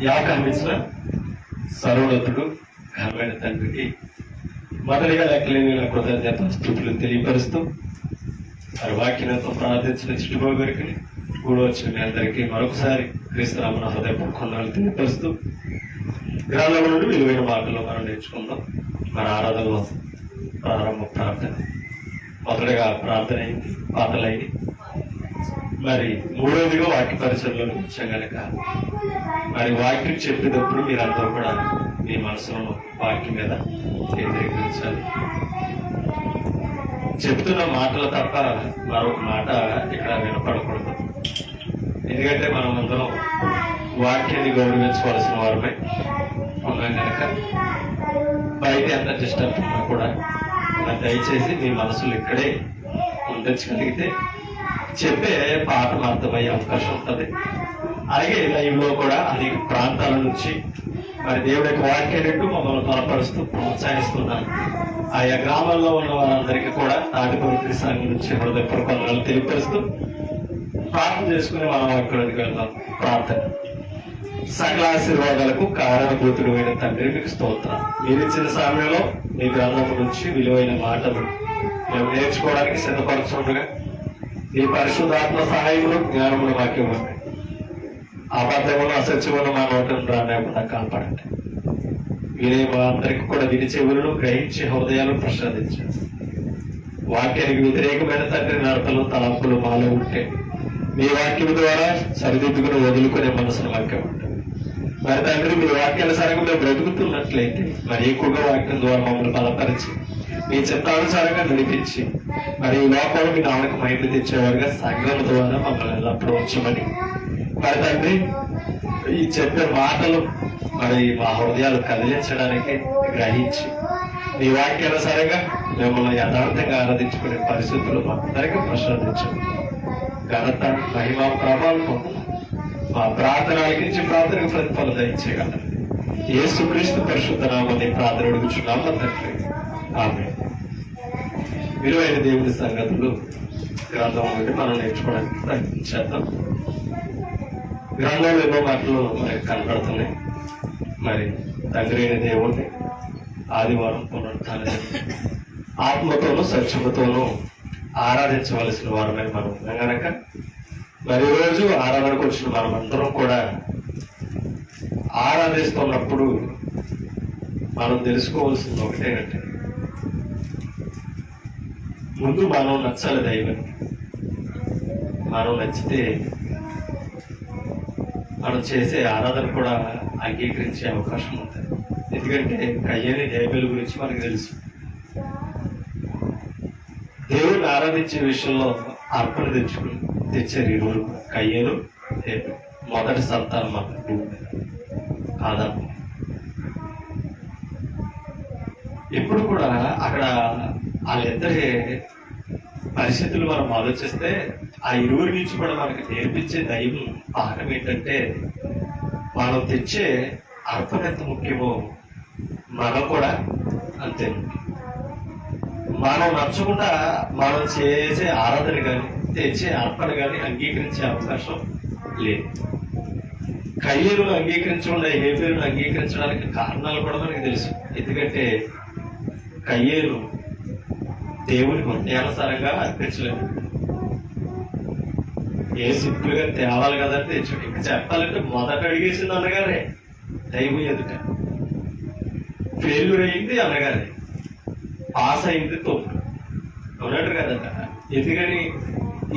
యావకాశం ఇచ్చిన సర్వోన్నతుడు ఘనమైన తండ్రికి మొదటిగా లెక్కలేని కృతజ్ఞత స్థుతులు తెలియపరుస్తూ మరి వాక్యంతో ప్రార్థించిన చిట్టుబాబు గారికి కూడా వచ్చిన మీ అందరికీ మరొకసారి క్రీస్తునామన హృదయపూర్వక వందనాలు తెలియపరుస్తూ గ్రంథం నుండి విలువైన మాటలు మనం నేర్చుకుందాం. మన ఆరాధనలో ప్రారంభ ప్రార్థన మొదటగా ప్రార్థన అయింది, పాటలైంది. మరి మూడవదిగా వాక్య పరిచయంలో వచ్చాం కనుక మరి వాక్యం చెప్పేటప్పుడు మీరందరూ కూడా మీ మనసులో వాక్యం మీద కేంద్రీకరించాలి. చెప్తున్న మాటలు తప్ప మరొక మాట ఇక్కడ వినపడకూడదు. ఎందుకంటే మనం అందరం వాక్యాన్ని గౌరవించవలసిన వారమే ఉన్నాం కనుక బయట ఎంత డిస్టర్బ్ ఉన్నా కూడా దయచేసి మీ మనసులు ఇక్కడే ఉండొచ్చగలిగితే చెప్పే పాఠం అర్థమయ్యే అవకాశం ఉంటుంది. అలాగే లైవ్ లో కూడా అనేక ప్రాంతాల నుంచి మరి దేవుడి యొక్క వాక్యాన్ని మమ్మల్ని బలపరుస్తూ ప్రోత్సహిస్తున్నారు. ఆయా గ్రామాల్లో ఉన్న వారందరికీ కూడా తాటిపూర్తి సంఘం నుంచి హృదయపూర్వక వందనాలు తెలియపరుస్తూ ప్రార్థన చేసుకుని మనం వాక్యానికి వెళ్దాం. ప్రార్థన. సకల ఆశీర్వాదాలకు కారణభూతుడు అయిన తండ్రి మీకు స్తోత్రం. మీరు ఇచ్చిన సమయంలో మీ గ్రంథం నుంచి విలువైన మాటలు మేము నేర్చుకోవడానికి సిద్ధపరచుండగా ఈ పరిశుద్ధాత్మ సహాయంలో జ్ఞానములు మాకు ఇవ్వండి. అబద్ధములు అసత్యములు మా నోటను రానివ్వకుండా కాపాడండి. మీరే మా అందరికీ కూడా విని చెవులను గ్రహించి హృదయాలను ప్రసాదించండి. వాక్యానికి వ్యతిరేకమైన తండ్రి నడతలు తలంపులు మాలో ఉంటే మీ వాక్యం ద్వారా సరిదిద్దుకుని వదులుకునే మనసును మాకు ఇవ్వండి. మరి తండ్రి మీ వాక్యానుసారంగా మేము బ్రతుకుతున్నట్లయితే మరి ఎక్కువగా వాక్యం ద్వారా మమ్మల్ని బలపరిచి మీ చిత్తానుసారంగా నడిపించి మరి ఈ లోపల మీ నామకు మైండ్ తెచ్చేవారుగా సంఘం ద్వారా మమ్మల్ని ఎల్లప్పుడూ ఉంచమని మరి తండ్రి ఈ చెప్పే మాటలు మరి మా హృదయాలు కదిలించడానికి గ్రహించి మీ వాక్యానుసారంగా మిమ్మల్ని యథార్థంగా ఆరాధించుకునే పరిస్థితులు మా అందరికీ ప్రసాదించండి. ఘనత మహిమ ప్రభావం పొందాలి. మా ప్రార్థన ఆలకించి ప్రార్థనకు ప్రతిఫలం దయచేయగలరు. యేసుక్రీస్తు పరిశుద్ధ నామని ప్రార్థన అడుగుచున్నాము తండ్రి. ఆమేన్. విలువైన దేవుడి సంగతులు గ్రంథం నుండి మనం నేర్చుకోవడానికి ప్రయత్నించేద్దాం. గ్రంథంలో ఎన్నో మాటలు మనకి కనపడుతున్నాయి. మరి తండ్రి అయిన దేవుడిని ఆదివారం పునరుత్థానం ఆత్మతోనూ సత్యముతోనూ ఆరాధించవలసిన వారమే మనం ఉన్నాం కనుక మరి రోజు ఆరాధనకు వచ్చిన మనమందరం కూడా ఆరాధిస్తున్నప్పుడు మనం తెలుసుకోవాల్సింది ఒకటేనంటే ముందు మనం నచ్చాలి దైవానికి. మనం నచ్చితే మనం చేసే ఆరాధన కూడా అంగీకరించే అవకాశం ఉంటుంది. ఎందుకంటే కయ్యని హేబేలు గురించి మనకు తెలుసు. దేవుడిని ఆరాధించే విషయంలో అర్పణ తెచ్చారు ఇరువురు, కయ్యను హేబేలు. మొదటి సంతానం మాకు ఆదాము. ఇప్పుడు కూడా అక్కడ వాళ్ళిద్దరి పరిస్థితులు మనం ఆలోచిస్తే ఆ ఇరువురి నుంచి కూడా మనకి నేర్పించే దైవం పాఠం ఏంటంటే మనం తెచ్చే అర్పణ ఎంత ముఖ్యమో మనం కూడా అంతే ముఖ్యం. మనం నచ్చకుండా మనం చేసే ఆరాధన కానీ తెచ్చే అర్పణ కానీ అంగీకరించే అవకాశం లేదు. కయ్యను అంగీకరించకుండా హేబేలును అంగీకరించడానికి కారణాలు కూడా మనకి తెలుసు. ఎందుకంటే కయ్యేలు దేవుని హృదయానుసారంగా అర్పించలేదు. ఏ సింపుల్గా తేవాలి కదంటే తెచ్చాడు. ఇంకా చెప్పాలంటే మొదట అడిగేసింది అన్నగారే దైవం ఎదుట. ఫెయిల్యూర్ అయింది అన్నగారే, పాస్ అయింది తోడు. అవునట్టు కదట. ఎందుకని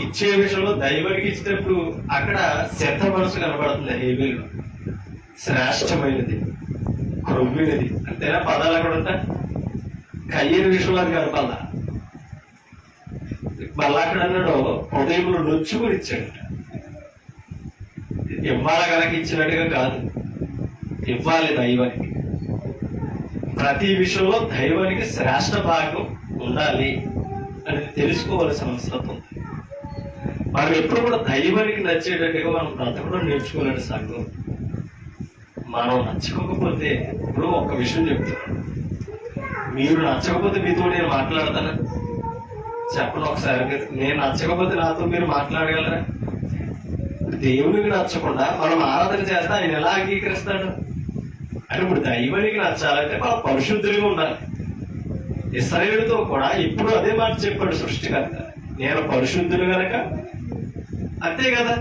ఇచ్చే విషయంలో దైవానికి ఇచ్చినప్పుడు అక్కడ శత మనసు కనబడుతుంది. హేబేలు శ్రేష్టమైనది, క్రొవ్వినది అంతేనా పదాలు అక్కడ ఉంటా. కయ్యేరు విషయంలో అది కనపాల. మళ్ళా అక్కడ అన్నాడు హృదయంలో నొచ్చుకొని ఇచ్చాడట. ఇవ్వాలి కనుక ఇచ్చినట్టుగా కాదు, ఇవ్వాలి దైవానికి. ప్రతి విషయంలో దైవానికి శ్రేష్ట భాగం ఉండాలి అని తెలుసుకోవాల్సిన అవసరం ఉంది. మనం ఎప్పుడు కూడా దైవానికి నచ్చేటట్టుగా మనం బ్రతకడం నేర్చుకోవాలని సంఘం. మనం నచ్చకపోతే ఇప్పుడు ఒక్క విషయం చెప్తున్నాను, మీరు నచ్చకపోతే మీతో నేను మాట్లాడతానా చెప్పను ఒకసారి. నేను నచ్చకపోతే నాతో మీరు మాట్లాడగలరా? దేవునికి నచ్చకుండా మనం ఆరాధన చేస్తే ఆయన ఎలా అంగీకరిస్తాడు అంటే ఇప్పుడు దైవానికి నచ్చాలంటే మనం పరిశుద్ధులుగా ఉండాలి. ఇశ్రాయేలుతో కూడా ఇప్పుడు అదే మాట చెప్పాడు సృష్టికర్త, నేను పరిశుద్ధులు గనక. అంతే కదా,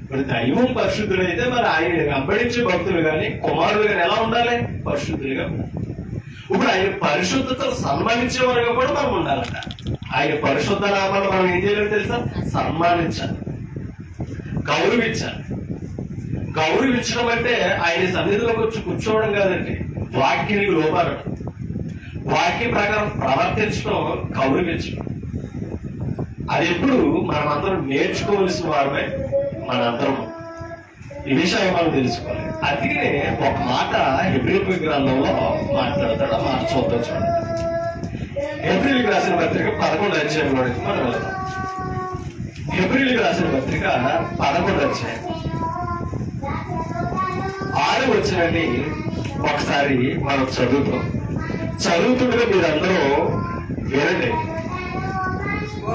ఇప్పుడు దైవం పరిశుద్ధులైతే మరి ఆయన వెంబడించే భక్తులు కానీ కుమారులు కానీ ఎలా ఉండాలి? పరిశుద్ధులుగా ఉండాలి. ఇప్పుడు ఆయన పరిశుద్ధతను సన్మానించే వరకు కూడా మనం ఉండాలంట. ఆయన పరిశుద్ధ నామాలు మనం ఏం చేయాలి తెలుసా? సన్మానించాలి, గౌరవించాలి. గౌరవించడం అంటే ఆయన సన్నిధిలోకి వచ్చి కూర్చోవడం కాదండి, వాక్యానికి లోపడడం, వాక్య ప్రకారం ప్రవర్తించడం, గౌరవించడం. అది ఎప్పుడు మనమందరం నేర్చుకోవలసిన వారమే. మనందరం ఈ విషయం మనం తెలుసుకోవాలి. అందుకనే ఒక మాట హెబ్రీయులకు గ్రంథంలో మాట్లాడతాడు. ఆ మాట చూద్దాం, చూడండి. హెబ్రీయులకు రాసిన పత్రిక 11వ అధ్యాయంలోకి మనం వెళ్తాం. హెబ్రీయులకు రాసిన పత్రిక 11వ అధ్యాయం 6వ వచనాన్ని ఒకసారి మనం చదువుతుండగా మీరందరూ వినండి.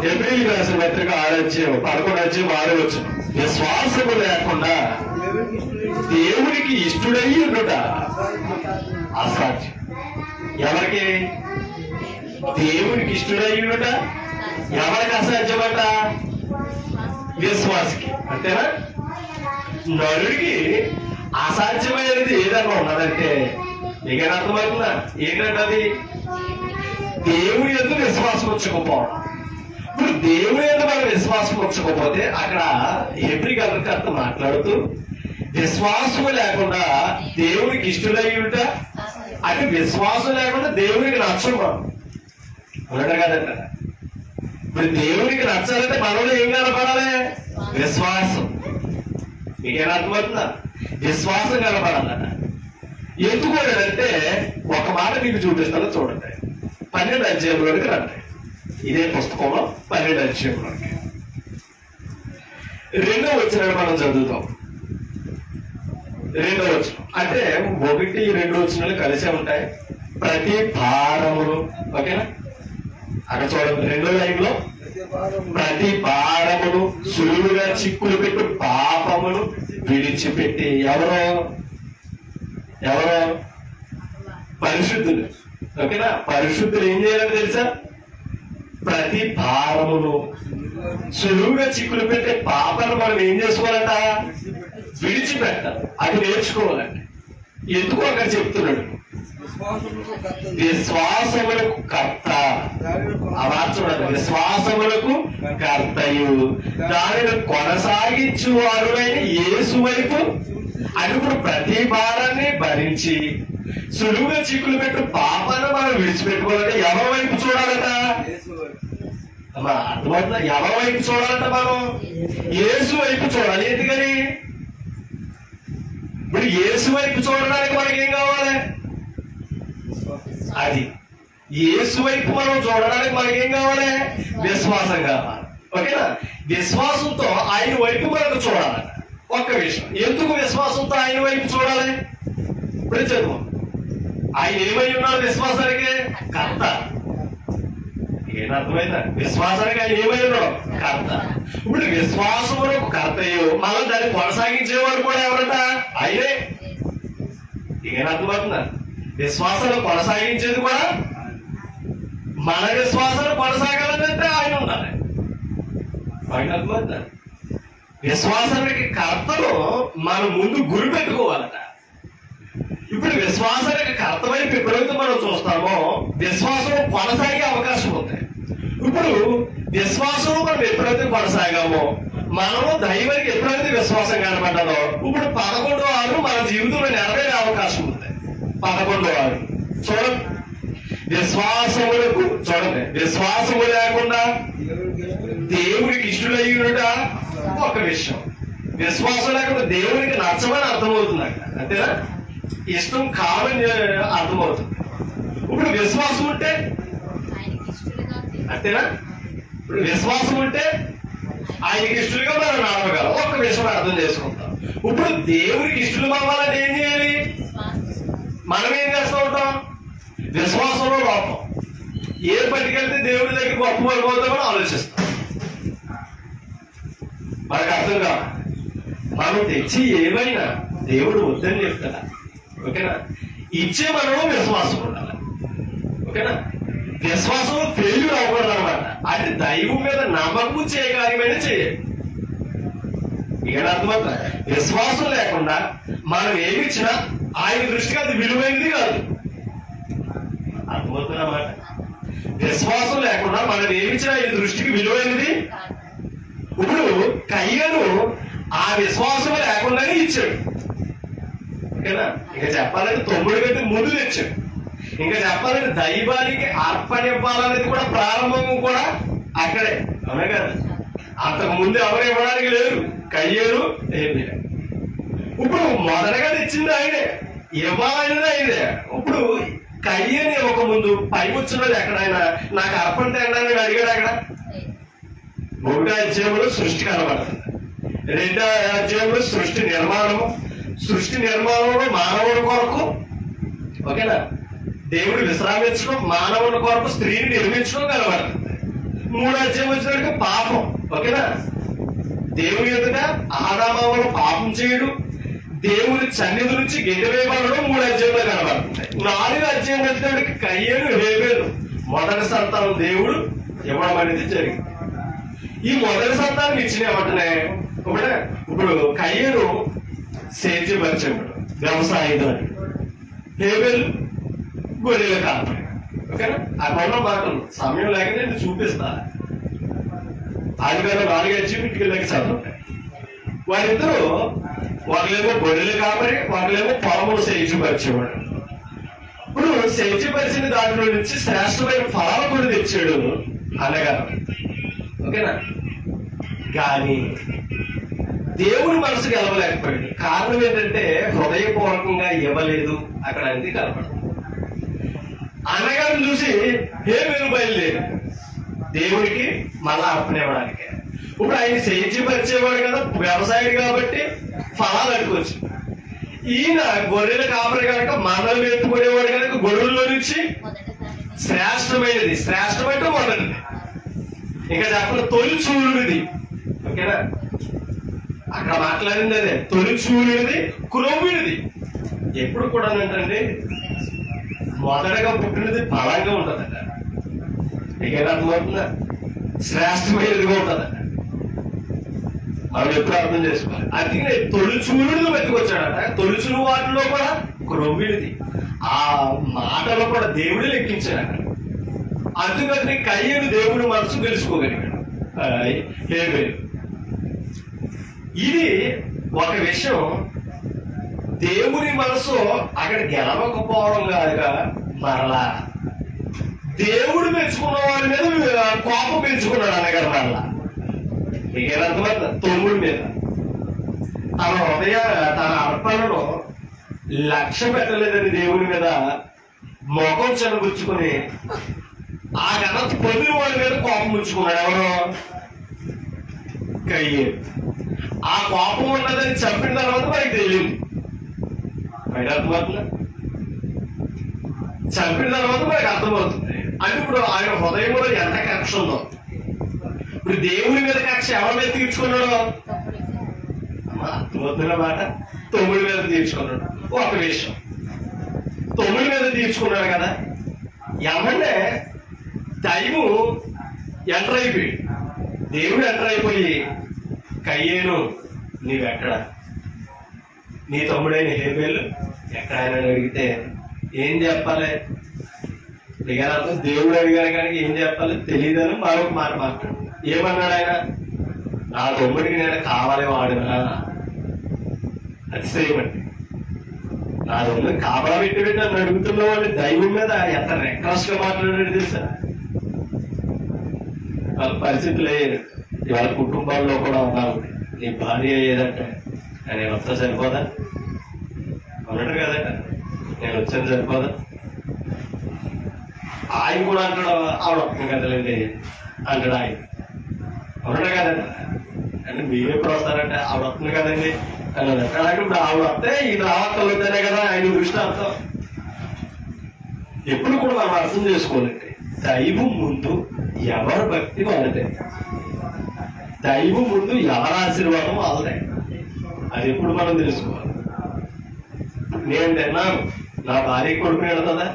హెబ్రీయులకు రాసిన పత్రిక 6వ అధ్యాయం 11వ అధ్యాయం 6వ వచనం. విశ్వాసము లేకుండా దేవునికి ఇష్టడై ఉండుట అసాధ్యం. ఎవరికి? దేవునికి ఇష్టడై ఉండుట ఎవరికి అసాధ్యమట? విశ్వాసికి. అంతేనా? నరుడికి అసాధ్యమైనది ఏదన్నా ఉన్నదంటే మీకేనా అర్థమవుతుందా? ఏంటంటే అది దేవుని యందు విశ్వాసం ఉంచకపోవడం. ఇప్పుడు దేవుని యందు మనం విశ్వాసం ఉంచకపోతే అక్కడ హెబ్రీ గ్రంథకర్త మాట్లాడుతూ విశ్వాసం లేకుండా దేవునికి ఇష్టడై ఉంట అంటే విశ్వాసం లేకుండా దేవునికి నచ్చడం ఉండడం కదంట. ఇప్పుడు దేవునికి నచ్చాలంటే మనలో ఏం కనపడాలి? విశ్వాసం. మీకేనా అర్థమవుతుందా? విశ్వాసం కనపడాలట. ఎందుకు అంటే ఒక మాట మీకు చూపిస్తానో చూడండి. 12వ అధ్యాయంలోకి రండి. ఇదే పుస్తకంలో 12వ అధ్యాయంలోకి 2వ వచనాన్ని మనం చదువుతాం. 2వ వచనం అంటే 1, 2 వచనాలు కలిసే ఉంటాయి. ప్రతి భారమును, ఓకేనా? అక్కడ చూడండి 2వ లైన్లో ప్రతి భారమును సులువుగా చిక్కులు పెట్టు పాపమును విడిచిపెట్టి. ఎవరో పరిశుద్ధులు, ఓకేనా? పరిశుద్ధులు ఏం చేయాలని తెలుసా? ప్రతి భారమును సులువుగా చిక్కులు పెట్టే పాపను మనం ఏం చేసుకోవాలంట? విడిచిపెట్టాలి. అది నేర్చుకోవాలండి. ఎందుకు అక్కడ చెప్తున్నాడు? విశ్వాసములకు కర్త. అలా చూడండి, విశ్వాసములకు కర్తయు దానిని కొనసాగించు వారులైన యేసు వైపు అది ఇప్పుడు ప్రతి భారాన్ని భరించి సులువుగా చిక్కులు పెట్టు పాపాన్ని మనం విడిచిపెట్టుకోవాలంటే ఎవరి వైపు చూడాలట? అర్థమవుతుందా? ఎవరి వైపు చూడాలంట? మనం యేసు వైపు చూడాలి. ఎందుకని? ఇప్పుడు యేసు వైపు చూడడానికి మనకి ఏం కావాలి? అది యేసు వైపు మనం చూడడానికి మనకి ఏం కావాలి? విశ్వాసం కావాలి. ఓకేనా? విశ్వాసంతో ఆయన వైపు మనకు చూడాలంట. ఒక్క విషయం, ఎందుకు విశ్వాసంతో ఆయన వైపు చూడాలి? ఇప్పుడు చదువు. ఆయన ఏమై ఉన్నాడు? విశ్వాసానికి కర్త. ఏమర్థమైందా? విశ్వాసానికి ఆయన ఏమై ఉన్నాడు? కర్త. ఇప్పుడు విశ్వాసములకు కర్తయ్యో మళ్ళీ దాన్ని కొనసాగించేవాడు కూడా ఎవరట? ఆయనే. ఏమర్థమవుతుందా? విశ్వాసాలు కొనసాగించేది కూడా మన విశ్వాసాలు కొనసాగాలంటే ఆయన ఉండాలి. ఆయన అర్థమవుతుందా? విశ్వాసానికి కర్తను మనం ముందు గురి పెట్టుకోవాలట. ఇప్పుడు విశ్వాసానికి కర్త వైపు ఎప్పుడైతే మనం చూస్తామో విశ్వాసం కొనసాగే అవకాశం ఉంది. ఇప్పుడు విశ్వాసం మనం ఎప్పుడైతే కొనసాగామో మనము దైవానికి ఎప్పుడైతే విశ్వాసం కనబడ్డాలో ఇప్పుడు 11వ మన జీవితంలో నెరవేరే అవకాశం ఉంది. 11వ చూడండి. విశ్వాసములకు చూడండి, విశ్వాసము లేకుండా దేవుడికి ఇష్టడయ్యుట ఒక విషయం. విశ్వాసం లేకుండా దేవునికి నచ్చమని అర్థమవుతుంది అక్కడ. అంతేనా? ఇష్టం కాదని అర్థమవుతుంది. ఇప్పుడు విశ్వాసం ఉంటే అంతేనా? ఇప్పుడు విశ్వాసం ఉంటే ఆయనకి ఇష్టలుగా మనం నడవగలం. ఒక్క విషయం అర్థం చేసుకుంటాం. ఇప్పుడు దేవుడికి ఇష్టలు అవ్వాలంటే ఏం చేయాలి? మనం ఏం చేస్తూ ఉంటాం? విశ్వాసంలో లోపం. ఏ పట్టుకెళ్తే దేవుడి దగ్గర గొప్ప పడిపోతామని ఆలోచిస్తాం. మనకు అర్థం కాదు. మనం తెచ్చి ఏమైనా దేవుడు వద్దని చెప్తాడా? ఓకేనా? ఇచ్చే మనలో విశ్వాసం ఉండాలి. ఓకేనా? విశ్వాసంలో ఫెయిల్యూర్ అవ్వకూడదు అనమాట. అంటే దైవం మీద నమ్మకం చేయగలిగమైనా చేయాలి. ఇక్కడ అర్థమవుతా? విశ్వాసం లేకుండా మనం ఏమి ఇచ్చినా ఆయన దృష్టికి అది విలువైనది కాదు. అర్థమవుతున్నమాట? విశ్వాసం లేకుండా మనం ఏమిచ్చినా ఆయన దృష్టికి విలువైనది. ఇప్పుడు కయ్యను ఆ విశ్వాసం లేకుండానే ఇచ్చాడు. ఓకేనా? ఇంకా చెప్పాలంటే 9 గంటల ముందు తెచ్చాడు. ఇంకా చెప్పాలంటే దైవానికి అర్పణ ఇవ్వాలనేది కూడా ప్రారంభం కూడా అక్కడే. అవునా కదా? అంతకు ముందు ఎవరు ఇవ్వడానికి లేరు. కయ్యేరు ఏమి. ఇప్పుడు మొదటగా తెచ్చింది ఆయనే, ఇవ్వాలనేది ఆయనే. ఇప్పుడు కయ్యని ఇవ్వక ముందు పైకొచ్చినది ఎక్కడైనా నాకు అర్పణ తేడానికి అడిగాడు. అక్కడ 1వ అధ్యాయంలో సృష్టి కనబడుతుంది. 2వ అధ్యాయంలో సృష్టి నిర్మాణము. సృష్టి నిర్మాణంలో మానవుడి కొరకు, ఓకేనా, దేవుడు విశ్రామించడం, మానవుని కొరకు స్త్రీని నిర్మించడం కనబడుతుంది. 3వ అధ్యాయం వచ్చినట్టుగా పాపం. ఓకేనా? దేవుని ఎదుట ఆదామావులు పాపం చేయడు, దేవుని సన్నిధి నుంచి గెలివేయబడడం 3వ అధ్యాయంలో కనబడుతుంది. 4వ అధ్యాయం వచ్చినప్పటికి కయ్యేను హేబేలు మొదటి సంతానం దేవుడు ఇవ్వడం అనేది జరిగింది. ఈ మొదటి సంతానం ఇచ్చిన వెంటనే ఇప్పుడు కయ్యేను సేద్యపరిచాడు, వ్యవసాయదారుడు. హేబేలు గొర్రెల కాపరి. ఓకేనా? అక్కడ మాటలు సమయం లేక నేను చూపిస్తా. ఆదివారం 4వ అధ్యాయం ఇంటికి చదువుతాయి. వారిద్దరూ ఒకళ్ళేమో గొర్రెలు కాపరి, ఒకళ్ళేమో పొలములు సేద్యపరిచేవాడు. ఇప్పుడు సేద్యపరిచిన దాంట్లో నుంచి శ్రేష్టమైన ఫలాలు కూడా తెచ్చాడు అన్నగారు. ఓకేనా? కానీ దేవుని మనసు గెలవలేకపోయాడు. కారణం ఏంటంటే హృదయపూర్వకంగా ఇవ్వలేదు. అక్కడ అనేది కనపడదు. అన్నగారిని చూసి హేబేలు బయలుదేరి దేవుడికి మళ్ళా అర్పణ ఇవ్వడానికి. ఇప్పుడు ఆయన సేద్యపరిచేవాడు కదా, వ్యవసాయుడు కాబట్టి ఫలాలు అడుకోవచ్చు. ఈయన గొర్రెల కాపరి కనుక మందలు ఎత్తుకునేవాడు కనుక గొర్రెల్లో నుంచి శ్రేష్టమైనది మొదటిది. ఇంకా చెప్పండి, తొలి చూలుడిది. ఓకేనా? అక్కడ మాట్లాడింది అదే, తొలి చూలుడిది, క్రొవ్వుడిది. ఎప్పుడు కూడా ఏంటండి, మొదటగా పుట్టినది బలంగా ఉంటుందట. మీకేనా అర్థమవుతుందా? శ్రేష్టమైనదిగా ఉంటుందట. మనం ఎప్పుడు అర్థం చేసుకోవాలి. అందుకనే తొలిచూలుడు వెతుకొచ్చాడట. తొలిచులు వాటిలో కూడా క్రొవ్విడిది. ఆ మాటలో కూడా దేవుడు లెక్కించాడట. అందుకని కయ్యను దేవుడు మనసు తెలుసుకోగలిగాడు. హేబేలు. ఇది ఒక విషయం. దేవుని మనసు అక్కడ గెలవకపోవడం కాదుగా, మరలా దేవుడు పెంచుకున్న వాడి మీద కోపం పెంచుకున్నాడు అన్నగారు. మరలా మీకేనంతమంది తమ్ముడి మీద తన అర్పణను లక్ష్య పెట్టలేదని దేవుని మీద మొఖం చెనగుచ్చుకుని ఆ ఘనత పొందిన వాడి మీద కోపం ఉంచుకున్నాడు. ఎవరు? కయ్యేను. ఆ కోపం ఉన్నదని చెప్పిన తర్వాత మనకి తెలియదు. బయట అర్థమవుతుందా? చంపిన తర్వాత మనకు అర్థమవుతుంది. అంటే ఇప్పుడు ఆయన హృదయంలో ఎంత కక్ష ఉందో. ఇప్పుడు దేవుని మీద కక్ష ఎవరి మీద తీర్చుకున్నాడో అర్థమవుతున్న మాట. తమ్ముడి మీద తీర్చుకున్నాడు. ఒక విషయం, తమ్ముడి మీద తీర్చుకున్నాడు కదా, ఏమంటే దైవం ఎంటర్ అయిపోయి, దేవుడు ఎంటర్ అయిపోయి, కయ్యేను నీవెక్కడ, నీ తమ్ముడైన హేబేలు ఎక్కడ ఆయన అడిగితే ఏం చెప్పాలి? అర్థం దేవుడు అడిగారు కానీ ఏం చెప్పాలి తెలియదని మరొక మాట మాట్లాడు. ఏమన్నాడు ఆయన? నా తమ్ముడికి నేను కావాలి వాడునా. అతిశయమండి. నా తమ్ముడిని కాపలా పెట్టి నన్ను అడుగుతున్న వాడిని దైవం మీద ఎంత రెక్లెస్ గా మాట్లాడాడు తెలుసా? వాళ్ళ పరిస్థితులు అయ్యేది. వాళ్ళ కుటుంబాల్లో కూడా ఉన్నారు. నీ భార్య ఏదంటే నేను వస్తా సరిపోదా? అన్నట్టు కదట, నేను వచ్చాను సరిపోదా? ఆయన కూడా అంటాడు, ఆవిడ వస్తుంది కదలేండి అంటాడు ఆయన. అవునట కదండి. అంటే మీరు ఎప్పుడు వస్తారంటే ఆవిడ వస్తుంది కదండి అన్నది. అలాగే ఇప్పుడు ఆవిడ వస్తే ఇది రావక్కర్లేదనే కదా ఆయన దృష్టి అర్థం. ఎప్పుడు కూడా మనం అర్థం చేసుకోవాలండి, దైవం ముందు ఎవరి భక్తి వాళ్ళదే, దైవం ముందు ఎవరి ఆశీర్వాదం వాళ్ళదే. అది ఎప్పుడు మనం తెలుసుకోవాలి. నేను తిన్నాను, నా భార్య కొడుకుని వెళుతుందా?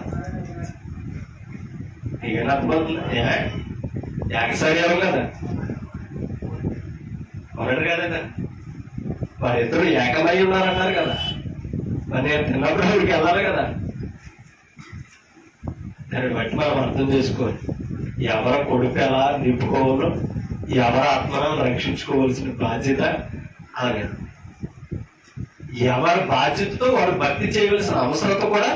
ఏమైనా అర్థమవుతుందా? ఏకసర్యాలు కదా, మొదటి కదా, వారిద్దరు ఏకమై ఉన్నారన్నారు కదా. మరి నేను తిన్నప్పుడు వీడికి వెళ్ళాలి కదా. దాన్ని బట్టి మనం అర్థం చేసుకోవాలి, ఎవరి కొడుకు ఎలా నింపుకోవాలో, ఎవరి ఆత్మను రక్షించుకోవాల్సిన బాధ్యత అనేది. ఎవరి బాధ్యతతో వారు భక్తి చేయవలసిన అవసరత కూడా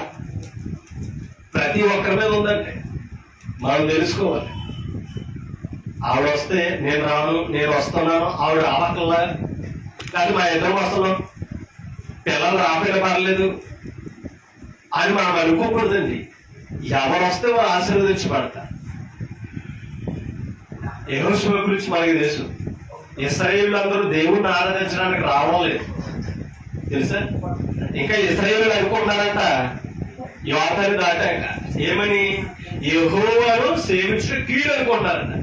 ప్రతి ఒక్కరి మీద ఉందంటే మనం తెలుసుకోవాలి. ఆవిడ వస్తే నేను రాను, నేను వస్తున్నాను, ఆవిడ రావట్లా, కానీ మా ఇద్దరం వస్తున్నాం, పిల్లలు రాకపోయినా పర్లేదు అని మనం అనుకోకూడదండి. ఎవరు వస్తే వారు ఆశీర్వదించబడతారు. యెహోషువ గురించి మనకి తెలుసు. ఇశ్రాయేలు అందరూ దేవుణ్ణి ఆరాధించడానికి రావడం లేదు, తెలుసా? ఇంకా ఇశ్రాయేలు అనుకుంటున్నారంట యోర్దాను దాటాక ఏమని, యెహోవాను సేవించడం కీడు అనుకుంటున్నారంట.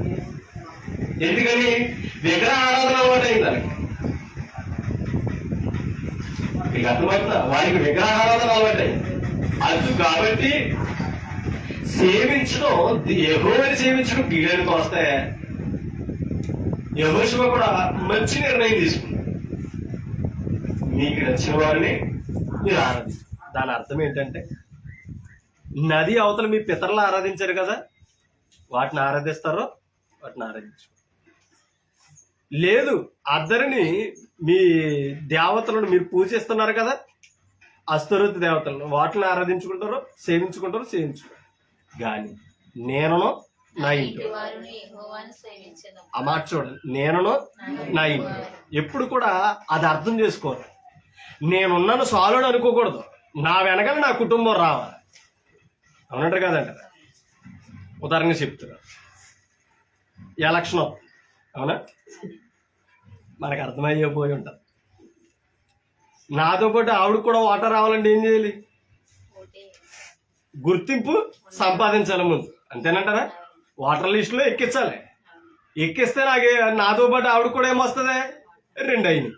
ఎందుకని? విగ్రహ ఆరాధన అలవాటైంది దానికి. మీకు అర్థమవుతుందా? వారికి విగ్రహ ఆరాధన అలవాటైంది. అది కాబట్టి సేవించడం, యెహోవాని సేవించడం కీడనికి వస్తే యెహోషువ కూడా మంచి నిర్ణయం తీసుకుంది. మీకు నచ్చిన వారిని మీరు ఆరాధించారు. దాని అర్థం ఏంటంటే, నది అవతల మీ పితరులు ఆరాధించారు కదా, వాటిని ఆరాధిస్తారో వాటిని ఆరాధించు. లేదు, అద్దరిని మీ దేవతలను మీరు పూజిస్తున్నారు కదా, అస్తరోతు దేవతలను, వాటిని ఆరాధించుకుంటారో సేవించుకుంటారో సేవించుకుంటారు. కానీ నేనును నా ఇంటి, ఆ మాట చూడండి, నేనును నా ఇంటి. ఎప్పుడు కూడా అది అర్థం చేసుకోవాలి. నేనున్నాను సాలుడు అనుకోకూడదు, నా వెనకాల నా కుటుంబం రావాలి. అవునంటారు కదంటారా? ఉదాహరణ చెప్తున్నా, ఎలక్షన్ అవుతుంది, అవునా? మనకు అర్థమయ్యేపోయి ఉంటుంది. నాతో పాటు ఆవిడకు కూడా ఓటర్ రావాలంటే ఏం చేయాలి? గుర్తింపు సంపాదించాలి ముందు, అంతేనంటారా? ఓటర్ లిస్టులో ఎక్కించాలి. ఎక్కిస్తే నాతో పాటు ఆవిడ కూడా ఏమొస్తుంది? 2 అయినాయి.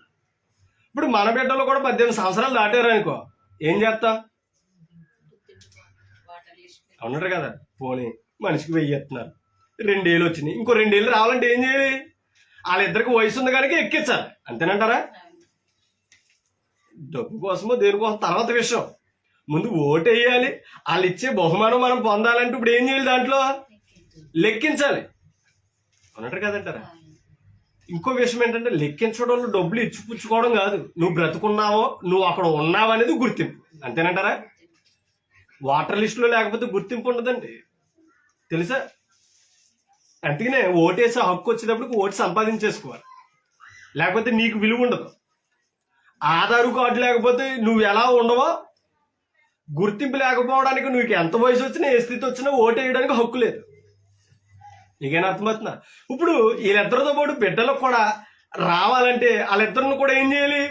ఇప్పుడు మన బిడ్డలు కూడా 18 సంవత్సరాలు దాటారు అనుకో, ఏం చేస్తాం? అవునంటారు కదా, పోనీ మనిషికి 1000 ఇస్తున్నారు, 2 ఏళ్ళు వచ్చినాయి, ఇంకో 2 ఏళ్ళు రావాలంటే ఏం చేయాలి? వాళ్ళిద్దరికి వయసు ఉంది కనుక ఎక్కించాలి, అంతేనంటారా? డబ్బు కోసమో దేనికోసం తర్వాత విషయం, ముందు ఓటు వేయాలి. వాళ్ళు ఇచ్చే బహుమానం మనం పొందాలంటే ఇప్పుడు ఏం చేయాలి? దాంట్లో లెక్కించాలి, అవునంటారు కదంటారా? ఇంకో విషయం ఏంటంటే, లెక్కించడంలో డబ్బులు ఇచ్చిపుచ్చుకోవడం కాదు, నువ్వు బ్రతుకున్నావో నువ్వు అక్కడ ఉన్నావు అనేది గుర్తింపు, అంతేనంటారా? వాటర్ లిస్టులో లేకపోతే గుర్తింపు ఉండదండి, తెలుసా? అందుకనే ఓటేసే హక్కు వచ్చేటప్పుడు ఓటు సంపాదించేసుకోవాలి, లేకపోతే నీకు విలువ ఉండదు. ఆధార్ కార్డు లేకపోతే నువ్వు ఎలా ఉండవో, గుర్తింపు లేకపోవడానికి నువ్వు ఎంత వయసు వచ్చినా ఏ స్థితి వచ్చినా ఓటు వేయడానికి హక్కు లేదు. నీకేనా అర్థమవుతుందా? ఇప్పుడు వీళ్ళిద్దరితో పాటు బిడ్డలకు కూడా రావాలంటే వాళ్ళిద్దరిని కూడా ఏం చేయాలి?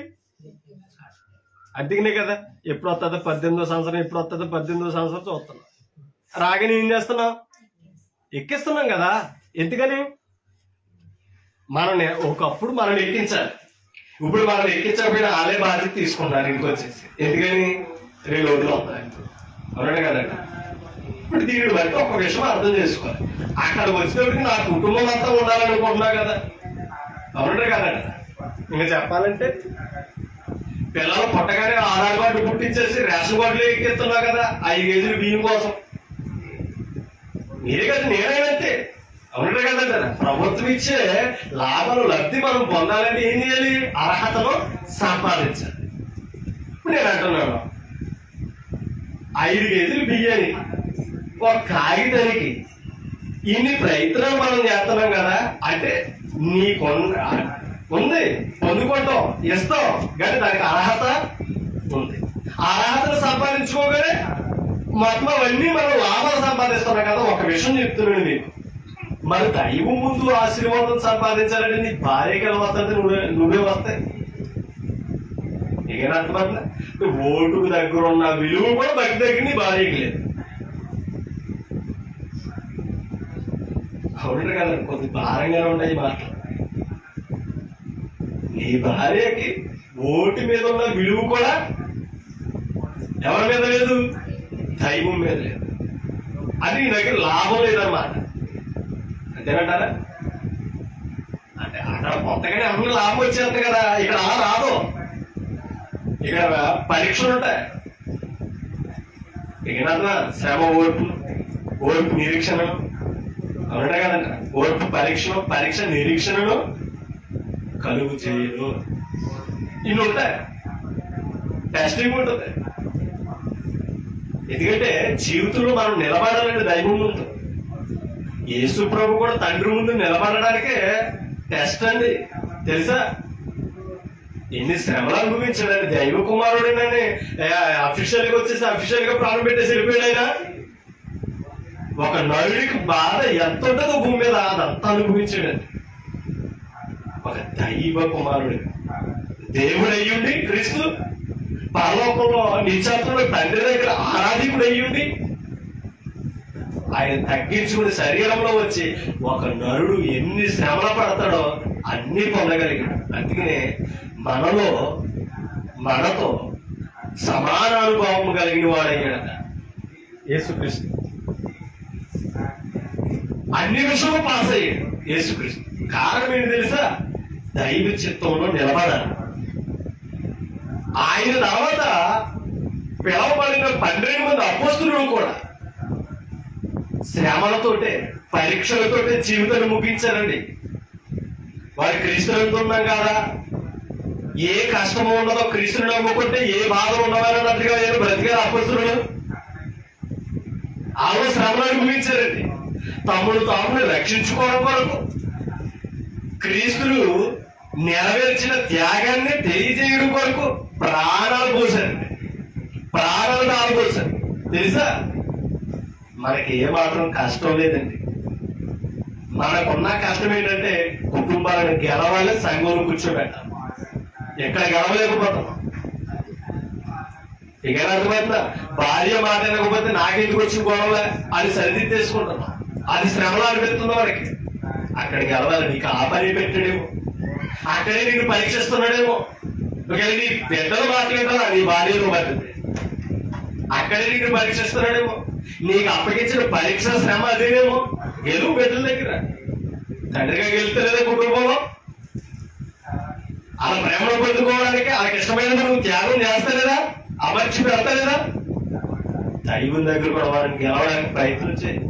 అందుకనే కదా ఎప్పుడు వస్తుందో 18వ సంవత్సరం, ఎప్పుడు వస్తుందో 18వ సంవత్సరం చూస్తున్నాం. రాగానే ఏం చేస్తున్నాం? ఎక్కిస్తున్నాం కదా. ఎందుకని? ఒకప్పుడు మనం ఎక్కించాలి, ఇప్పుడు మనం ఎక్కించకపోయినా వాళ్ళే బాధ్యత తీసుకున్నారు ఇంటికి వచ్చేసి. ఎందుకని? 3 రోజులు వస్తాయి, అవునండి కదండి. ఇప్పుడు దీని బట్టి ఒక విషయం అర్థం చేసుకోవాలి, అక్కడ వచ్చినప్పటికి నా కుటుంబం అంతా ఉండాలనుకుంటున్నా కదా, అవునండి కదండి. ఇంకా చెప్పాలంటే పిల్లలు పుట్టగానే ఆధార్ కార్డు పుట్టించేసి రేషన్ కార్డులు ఎక్కిస్తున్నా కదా 5 కేజీలు బియ్యం కోసం. మీరే కదా, నేనైనంతే, అవునంటే కదండి. ప్రభుత్వం ఇచ్చే లాభాలు లబ్ధి మనం పొందాలంటే ఏం చేయాలి? అర్హతను సంపాదించాలి. ఇప్పుడు నేను అంటున్నాను, 5 కేజీలు బియ్యానికి, ఒక కాగితానికి ఇన్ని ప్రయత్నాలు మనం చేస్తున్నాం కదా, అంటే నీకు ఉంది, పొందుకుంటాం, ఇస్తాం, కానీ దానికి అర్హత ఉంది. అర్హతను సంపాదించుకోగానే మొత్తం అవన్నీ మనం లాభాలు సంపాదిస్తున్నాం కదా. ఒక విషయం చెప్తున్నాను మీకు, మరి దైవం ముందు ఆశీర్వాదం సంపాదించాలంటే నీ భార్యకి ఎలా వస్తుంది? నువ్వే వస్తాయి. నీకేనా అర్థమవుతుందా? ఓటుకు దగ్గర ఉన్న విలువ కూడా భక్తి దగ్గర నీ భార్యకి లేదు, అవును కదా. కొద్ది భారంగానే ఉన్నాయి మాటలు. నీ భార్యకి ఓటు మీద ఉన్న విలువ కూడా ఎవరి మీద లేదు, దైవం మీద లేదు. అది నీ దగ్గర లాభం లేదన్నమాట. అంతేనంటారా? అంటే అక్కడ కొత్తగానే అందరూ లాభం వచ్చేంత కదా, ఇక్కడ అలా రాదు. ఇక్కడ పరీక్షలు ఉంటాయి. ఇక్కడ శ్రమ, ఓర్పు నిరీక్షణ ఉంటాయి కదంట. ఓర్పు పరీక్ష నిరీక్షణను కలుగు చేయదు. ఇన్ని ఉంటాయి. టెస్టింగ్ ఉంటుంది. ఎందుకంటే జీవితంలో మనం నిలబడాలంటే దైవం ముందు. యేసు ప్రభు కూడా తండ్రి ముందు నిలబడడానికే టెస్ట్ అండి. తెలుసా? ఎన్ని శ్రమలు అనుభవించాడండి. దైవ కుమారుడేనని అఫీషియల్ గా వచ్చేసి అఫీషియల్ గా ప్రాణం పెట్టేసి వెళ్ళిపోయాడు ఆయన. ఒక నరుడికి బాధ ఎంత ఉంటుందో భూమి మీద అదంతా అనుభవించాడండి. ఒక దైవ కుమారుడు, దేవుడు అయ్యుండి క్రీస్తు పరలోకంలో నిత్యాత్మలో తండ్రి దగ్గర ఆరాధికుడు అయ్యుండి ఆయన తగ్గించుకుని శరీరంలో వచ్చి ఒక నరుడు ఎన్ని శ్రమలు పడతాడో అన్ని పొందగలిగాడు. అందుకనే మనతో సమాన అనుభవం కలిగిన వాడయ్యాడట యేసుక్రీస్తు. అన్ని విషయంలో పాస్ అయ్యాడు యేసుక్రీస్తు. కారణం ఏంటి తెలుసా? దైవ చిత్తంలో నిలబడాలి. ఆయన తర్వాత పిలవబడిన 12 మంది అపోస్తులు కూడా శ్రమలతోటే పరీక్షలతోటే జీవితాన్ని ముగించారండి. వారి క్రీస్తునందు ఉన్నాం కదా, ఏ కష్టము ఉన్నదో క్రీస్తుని నమ్ముకుంటే ఏ బాధ ఉన్నవారన్నట్టుగా బ్రతికారు అపోస్తులు. ఆమె శ్రమలు అనుభవించారండి. తాముని రక్షించుకోవడం కొరకు క్రీస్తులు నెరవేర్చిన త్యాగాన్ని తెలియజేయడం కొరకు ప్రాణాలు పోసారండి. ప్రాణాలు పోసారు. తెలుసా? మనకి ఏమాత్రం కష్టం లేదండి. మనకున్న కష్టం ఏంటంటే కుటుంబాలను గెలవాలి, సంఘంలో కూర్చోబెట్టాలి. ఎక్కడ గెలవలేకపోతాం. ఇక అర్థమైందా? భార్య మాట వినకపోతే నాకెందుకు వచ్చిన గొడవలే అది సరిదిద్దేసుకుంటున్నాం. అది శ్రమలు అనిపిస్తుంది వాడికి. అక్కడికి గెలవాలి. నీకు ఆ పని పెట్టాడేమో, అక్కడే నీకు పరీక్షిస్తున్నాడేమో. ఒకవేళ నీ పెద్దలు మాట్లాడతారా నీ భార్యను బట్టి అక్కడే నీకు పరీక్షిస్తున్నాడేమో. నీకు అప్పగించిన పరీక్ష శ్రమ అదేనేమో. గెలువు బిడ్డల దగ్గర తండ్రిగా గెలుతలేదా కుటుంబంలో? అలా ప్రేమను పొందుకోవడానికి వాళ్ళకి ఇష్టమైనది నువ్వు త్యాగం చేస్తలేదా? అమర్చి పెడతలేదా? దైవం దగ్గర కూడా వారిని గెలవడానికి ప్రయత్నం చేయి.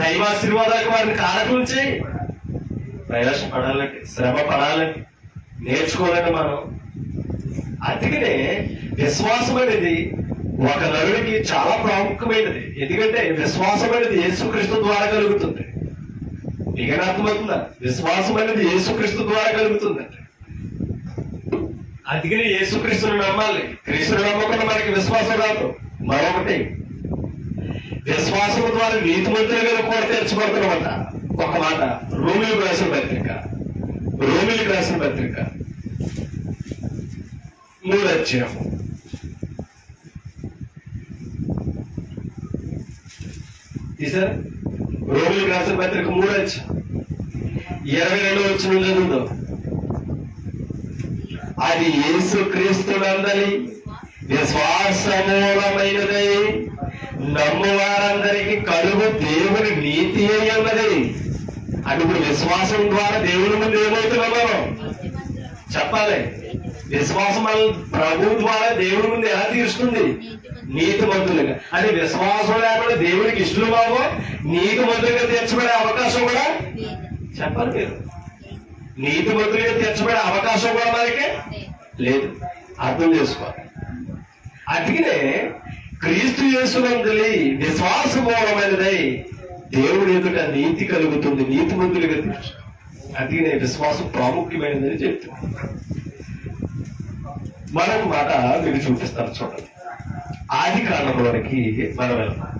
దైవాశీర్వాదాలకు వారిని కారకులు చేయి. ప్రయాసపడాలంటే, శ్రమ పడాలంటే, నేర్చుకోవాలంటే మనం. అందుకనే విశ్వాసం అనేది ఒక నరుడికి చాలా ప్రాముఖ్యమైనది. ఎందుకంటే విశ్వాసం అనేది యేసుక్రీస్తు ద్వారా కలుగుతుంది. ఇక అర్థమవుతుందా? విశ్వాసం అనేది యేసుక్రీస్తు ద్వారా కలుగుతుంది. అందుకని యేసుక్రీస్తుని నమ్మాలి. క్రీస్తుని నమ్మకుండా మనకి విశ్వాసం రాదు. మరొకటి, విశ్వాసం ద్వారా నీతిమంతులుగా కూడా తెచ్చుకోవద్దనమాట. ఒక మాట రోమిలకు రాసిన పత్రిక 3వ అధ్యాయం తీసారు. రోమిలకు రాసిన పత్రిక 3వ అధ్యాయం 22వ వచనం చదువుతాం. అది యేసుక్రీస్తునందలి విశ్వాసమూలమైనదై నమ్మువారందరికీ కలుగు దేవుని నీతి అయి ఉన్నది. అది ఇప్పుడు విశ్వాసం ద్వారా దేవుని ముందు ఏమవుతున్నాం మనం చెప్పాలి. విశ్వాసం ప్రభు ద్వారా దేవుని ముందు ఎలా తీరుస్తుంది? నీతిమంతులుగా. అంటే విశ్వాసం లేకుండా దేవుడికి ఇష్టలు బాబో నీతిమంతులుగా తీర్చబడే అవకాశం కూడా చెప్పాలి. మీరు నీతిమంతులుగా తీర్చబడే అవకాశం కూడా మనకి లేదు. అర్థం చేసుకోవాలి. అందుకనే క్రీస్తు యేసునందలి విశ్వాస మూలమైనదై దేవుడి ఎదుట నీతి కలుగుతుంది, నీతిమంతులుగా తీర్చు. అందుకనే విశ్వాసం ప్రాముఖ్యమైనదని చెప్తుంది. మరొక మాట మీకు చూపిస్తాను చూడండి. ఆది కాండంలోనికి మనం వెళ్తాం.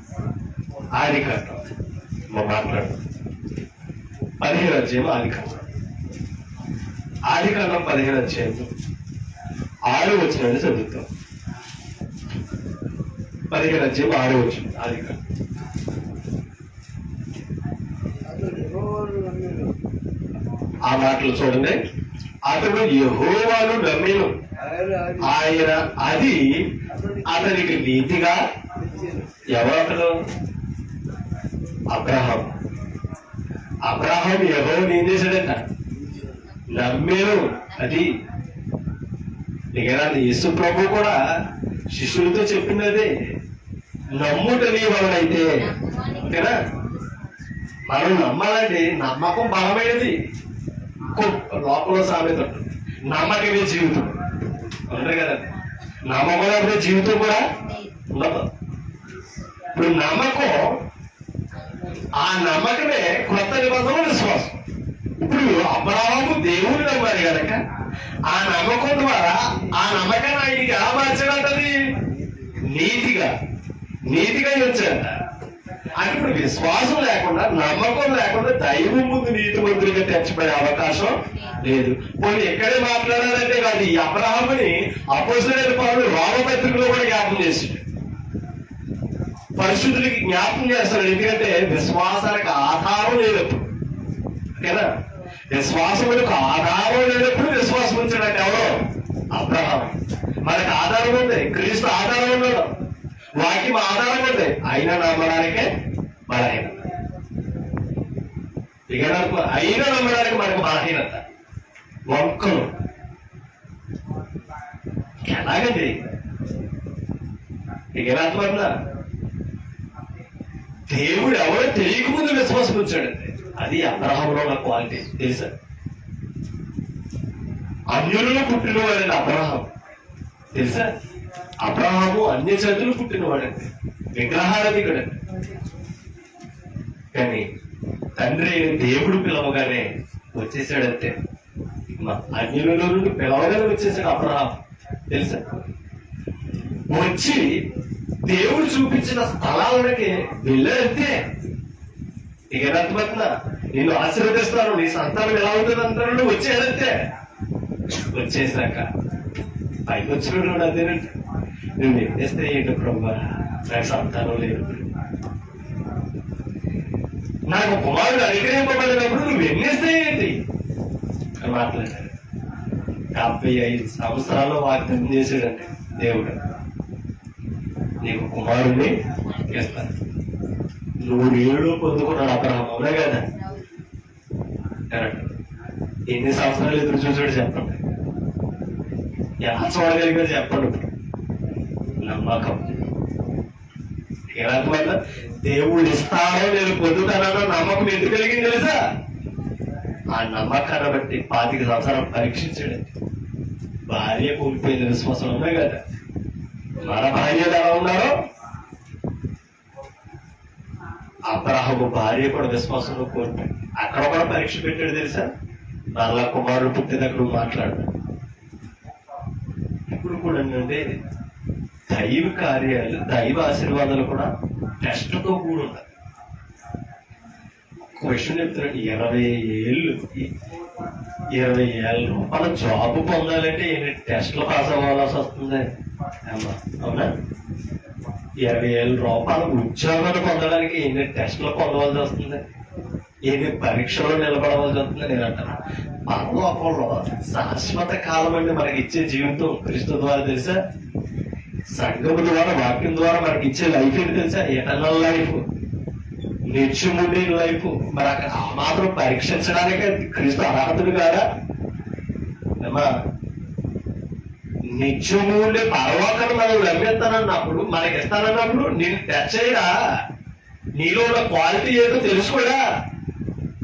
ఆది కాండం మాట్లాడు 15వ అధ్యాయం. ఆది కాండం 15వ అధ్యాయం 6వ వచనాన్ని చదువుతాం. 15వ అధ్యాయం 6వ వచనం. ఆది కాండం ఆ మాటలు చూడండి. అతడు యెహోవాను నమ్మెను, ఆయన అది అతనికి నీతిగా. ఎవరతడు? అబ్రహాం. అబ్రహాం యెహోవాను ఏం చేశాడంట? నమ్మెను. అది యేసు ప్రభు కూడా శిష్యులతో చెప్పినదే, నమ్ముట నీ వలనైతే. ఓకేనా? మనం నమ్మాలంటే నమ్మకం బలమైనది. లోపల సామెత ఉంటుంది, నమ్మకమే జీవితం. అంతే కదా? నమ్మకం లేకపోతే జీవితం కూడా ఉండదు. ఇప్పుడు నమ్మకం, ఆ నమ్మకమే కొత్త నిబంధన విశ్వాసం. ఇప్పుడు అబ్రహాము దేవుడు నమ్మారు కనుక ఆ నమ్మకం ద్వారా ఆ నమ్మకాన్ని ఆయనకి ఎలా మార్చాడంటది? నీతిగా వచ్చాడంట. అంటే ఇప్పుడు విశ్వాసం లేకుండా, నమ్మకం లేకుండా దైవం ముందు నీతిమంతులుగా తెచ్చిపోయే అవకాశం లేదు. పోనీ ఎక్కడే మాట్లాడాలంటే కాదు, ఈ అబ్రహాముని అపోస్తలుడైన పౌలు రోమపత్రికలో కూడా జ్ఞాపకం చేసిండు, పరిశుద్ధులకి జ్ఞాపకం చేస్తాడు. ఎందుకంటే విశ్వాసానికి ఆధారం లేనప్పుడు. ఓకేనా? విశ్వాసములకు ఆధారం లేనప్పుడు విశ్వాసం ఉంచాడంటే ఎవరో? అబ్రహాం. మనకు ఆధారం ఉంది, క్రీస్తు ఆధారం ఉన్నాడు, వాక్యం ఆధారం ఉంది, అయినా నమ్మడానికే బలహీనత. ఇక అయినా నమ్మడానికి మనకు బలహీనత, వంకలు. ఎలాగండి? ఇక అర్థమవుతుందా? దేవుడు ఎవరో తెలియకముందు విశ్వాసం ఉంచాడండి. అది అబ్రహాంలో ఉన్న క్వాలిటీ తెలుసా? అన్యులలో పుట్టినవాడండి అబ్రహాం. తెలుసా? అబ్రహాము అన్య జాతులు పుట్టినవాడండి, విగ్రహారాధికుడండి. కానీ తండ్రి అయిన దేవుడు పిలవగానే వచ్చేసాడంతే. అన్యులలో నుండి పిలవగానే వచ్చేసాడు అబ్రహాం. తెలుసా? వచ్చి దేవుడు చూపించిన స్థలాలకి వెళ్ళాడంతే. ఇక అర్థమవుతుందా? నిన్ను ఆశీర్వదిస్తాను, నీ సంతానం ఎలా ఉంటుంది అంటారు. వచ్చేదంతే. వచ్చేసాక పైకి వచ్చిన అదేనంటే, నువ్వు ఎత్తేస్తే ఏంటో ప్రభు, నాకు సంతానం లేదు, నాకు కుమారుడు అనుగ్రహింపబడినప్పుడు నువ్వు ఎన్నేస్తే ఏంటి అని మాట్లాడాడు. 75 సంవత్సరాల్లో వాగ్దానం చేశాడంటే దేవుడు, నీకు కుమారుడిని ఇస్తాను. 100 ఏళ్ళు పొందుకున్నాడు అబ్రహాం. అవునా కదా? కరెక్ట్. ఎన్ని సంవత్సరాలు ఎదురు చూసాడు చెప్పండి? ఎలా చూడగలిగాడు చెప్పండి? నమ్మకం. వల్ల దేవుడు ఇస్తానో నేను పొందుతానో నమ్మకం ఎందుకు కలిగింది తెలుసా? ఆ నమ్మకాన్ని బట్టి 25 సంవత్సరాలు పరీక్షించాడు. భార్య కోల్పోయింది విశ్వాసం. ఉన్నాయి కదా? మన భార్యలు ఎలా ఉన్నారో అబ్రహాము భార్య కూడా విశ్వాసంలో కోల్పోయింది. అక్కడ కూడా పరీక్ష పెట్టాడు తెలుసా? మరలా కుమారుడు పుట్టినప్పుడు మాట్లాడు. ఇప్పుడు కూడా ఏంటంటే దైవ కార్యాలు, దైవ ఆశీర్వాదాలు కూడా టెస్ట్తో కూడి ఉంటాయి. ఒక విషయం చెప్తున్నాడు, 20 ఏళ్ళ రూపాయల జాబ్ పొందాలంటే ఎన్ని టెస్ట్లు పాస్ అవ్వాల్సి వస్తుంది అమ్మా? అవునా? 20,000 రూపాయల ఉద్యోగాలు పొందడానికి ఎన్ని టెస్టులు పొందవలసి వస్తుంది, ఎన్ని పరీక్షలు నిలబడవలసి వస్తుంది. నేను అంటాను, పరలోకంలో శాశ్వత కాలం అండి మనకి ఇచ్చే జీవితం క్రీస్తు ద్వారా. తెలుసా? సంఘం ద్వారా, వాక్యం ద్వారా మనకి ఇచ్చే లైఫ్ ఏంటి తెలుసా? ఎటర్నల్ లైఫ్, నిత్యముండే లైఫ్. మరి అక్కడ ఆ మాత్రం పరీక్షించడానికే క్రీస్తు అర్హతుడు కాదా? అమ్మా, నిత్యము ఉండే పరలోకాన్ని మనం లభ్యస్తానన్నప్పుడు, మనకి ఇస్తానన్నప్పుడు నేను టచ్ చేయడా? నీలో ఉన్న క్వాలిటీ ఏదో తెలుసుకోడా?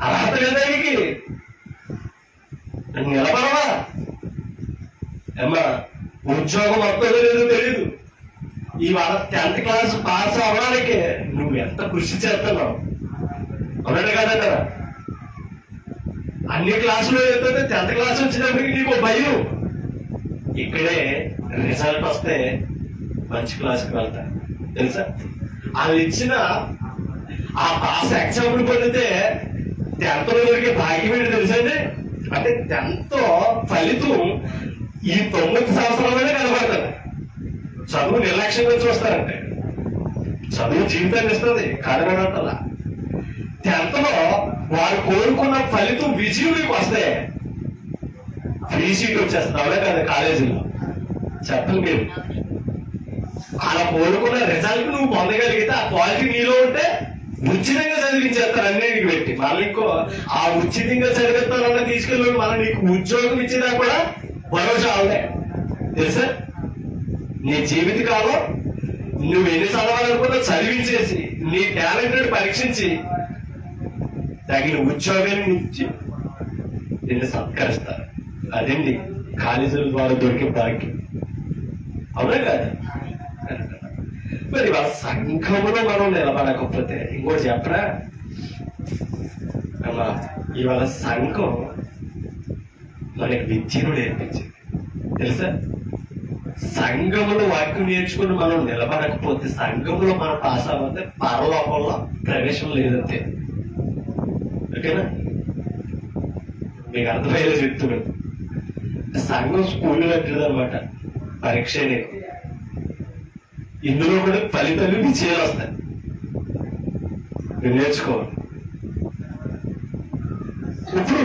అర్హత లేదా? నీకు నిలబడవా? అమ్మా, ఉద్యోగం వస్తుందో లేదో తెలియదు. ఇవాళ 10th క్లాస్ పాస్ అవ్వడానికి నువ్వు ఎంత కృషి చేస్తున్నావు? అవునండి కదా? కదా, అన్ని క్లాసులు వెళ్తుంటే 10th క్లాస్ వచ్చినప్పటికీ నీకు భయం. ఇక్కడే రిజల్ట్ వస్తే మంచి క్లాస్కి వెళ్తా. తెలుసా? వాళ్ళు ఇచ్చిన ఆ పాస్ ఎగ్జాంపుల్ పొందితే 10th లో దొరికే భాగ్యం ఏంటి తెలుసా అండి? అంటే 10th ఫలితం ఈ 9 సంవత్సరాలనే కనబడుతుంది. చదువు నిర్లక్ష్యంగా చూస్తారంటే చదువు జీవితాన్ని ఇస్తుంది కాదనంటలా. 10th లో వారు కోరుకున్న ఫలితం విజయుడికి వస్తే ఫ్రీ సీట్ వచ్చేస్తుంది, అవునా కదా? కాలేజీలో చెప్పండి మీరు. అలా కోరుకున్న రిజల్ట్ నువ్వు పొందగలిగితే, ఆ క్వాలిటీ నీలో ఉంటే ఉచితంగా చదివించేస్తారు అన్నిటికి పెట్టి. మళ్ళీ ఇంకో ఆ ఉచితంగా చదివిస్తానన్నా తీసుకెళ్ళి మళ్ళీ నీకు ఉద్యోగం ఇచ్చినా కూడా భరోసా అవునే తెలుసా? నీ జీవితకాలం నువ్వు ఎన్ని చదవాలనుకున్నా చదివించేసి నీ టాలెంట్ పరీక్షించి తగిన ఉద్యోగాన్ని ఇచ్చి నిన్ను సత్కరిస్తారు. అదండి కాలేజీల ద్వారా దొరికే భాగ్యం, అవునా కాదు? మరి వాళ్ళ సంఘంలో మనం నిలబడకపోతే ఇంకోటి చెప్పరా అమ్మా, ఇవాళ సంఘం మనకి విద్యను నేర్పించింది తెలుసా? సంఘంలో వాక్యం నేర్చుకుని మనం నిలబడకపోతే, సంఘంలో మనం పాస్ అవ్వతే పరలోకంలో ప్రవేశం లేదంతే. ఓకేనా? మీకు అర్థమయ్యేలా చెప్తున్నాను. సంఘం స్కూల్ లాంటిది అనమాట. పరీక్ష నీకు ఇందులో కూడా ఫలితాలు విజయాలు వస్తాయి. నువ్వు నేర్చుకోవాలి. ఇప్పుడు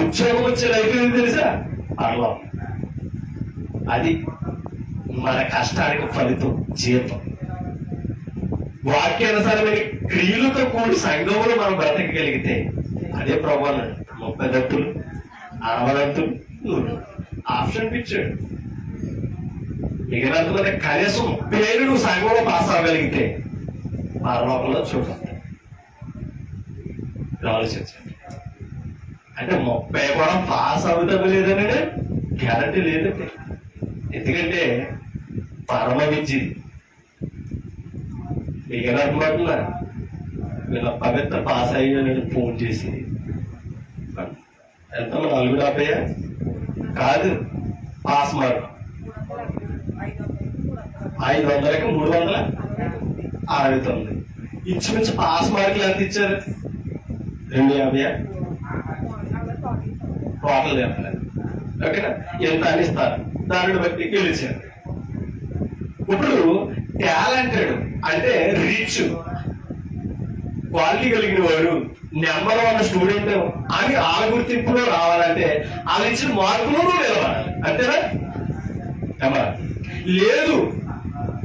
ఉద్యోగం వచ్చే లైఫ్ ఏది తెలుసా? పరలోకం. అది మన కష్టానికి ఫలితం, జీవితం. వాక్యానుసారమైన క్రియలతో కూడి సంఘంలో మనం బ్రతకగలిగితే అదే ప్రభు అన్నాడు. 30 దంతులు 60 దంతులు 100 ఆప్షన్ ఇచ్చాడు. మిగిలినంత కనీసం 30 నువ్వు సంఘంలో పాస్ అవ్వగలిగితే పరలోకంలో చూడండి. ఆలోచించండి. అంటే 30 కూడా పాస్ అవుతామో లేదని గ్యారంటీ లేదండి. ఎందుకంటే పరమ విద్య. మీకు ఎలా అర్థమవుతుందా? వీళ్ళ పవిత్ర పాస్ అయ్యి ఫోన్ చేసి ఎంత 450 కాదు, పాస్ మార్క్ 500కి 369. ఇంచుమించు పాస్ మార్కులు ఎంత ఇచ్చారు? 250 టోటల్ చెప్పలేదు. ఓకేనా? ఎంత అని ఇస్తారు, దానిని బట్టి గెలిచారు. ఇప్పుడు టాలెంటెడ్ అంటే రిచ్ క్వాలిటీ కలిగిన వాడు, నెంబర్ 1 స్టూడెంట్ అని ఆ గుర్తింపులో రావాలంటే వాళ్ళు ఇచ్చిన మార్కులు నిలబడాలి. అంతేనా? లేదు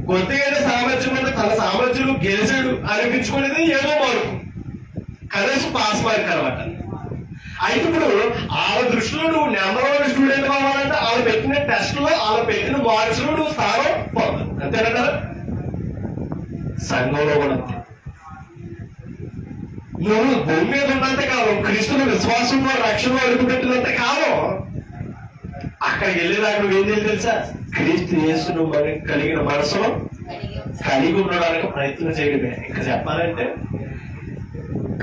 కొద్దిగా సామర్థ్యం అంటే తన సామర్థ్యం గెలిచాడు అనిపించుకునేది ఏదో మార్కు, కనీసం పాస్ మార్క్ అనమాట. అయితే ఇప్పుడు వాళ్ళ దృష్టిలో నువ్వు నెంబర్ 1 స్టూడెంట్ కావాలంటే వాళ్ళు పెట్టిన టెస్ట్ లో, వాళ్ళు పెట్టిన మార్క్స్ లో నువ్వు స్థానం పొందాలి. అంతేనంటారా? సంఘంలో కూడా అంతే. నువ్వు భూమి మీద ఉన్నంత కాలం, క్రీస్తుని విశ్వాసంలో రక్షణలో అడుగుపెట్టినంత కాలం, అక్కడికి వెళ్ళేదాకా నువ్వేం చేయాలి తెలుసా? క్రీస్తు యేసును మనకి కలిగిన మనసులో కలిగి ఉండడానికి ప్రయత్నం చేయడమే. ఇంకా చెప్పాలంటే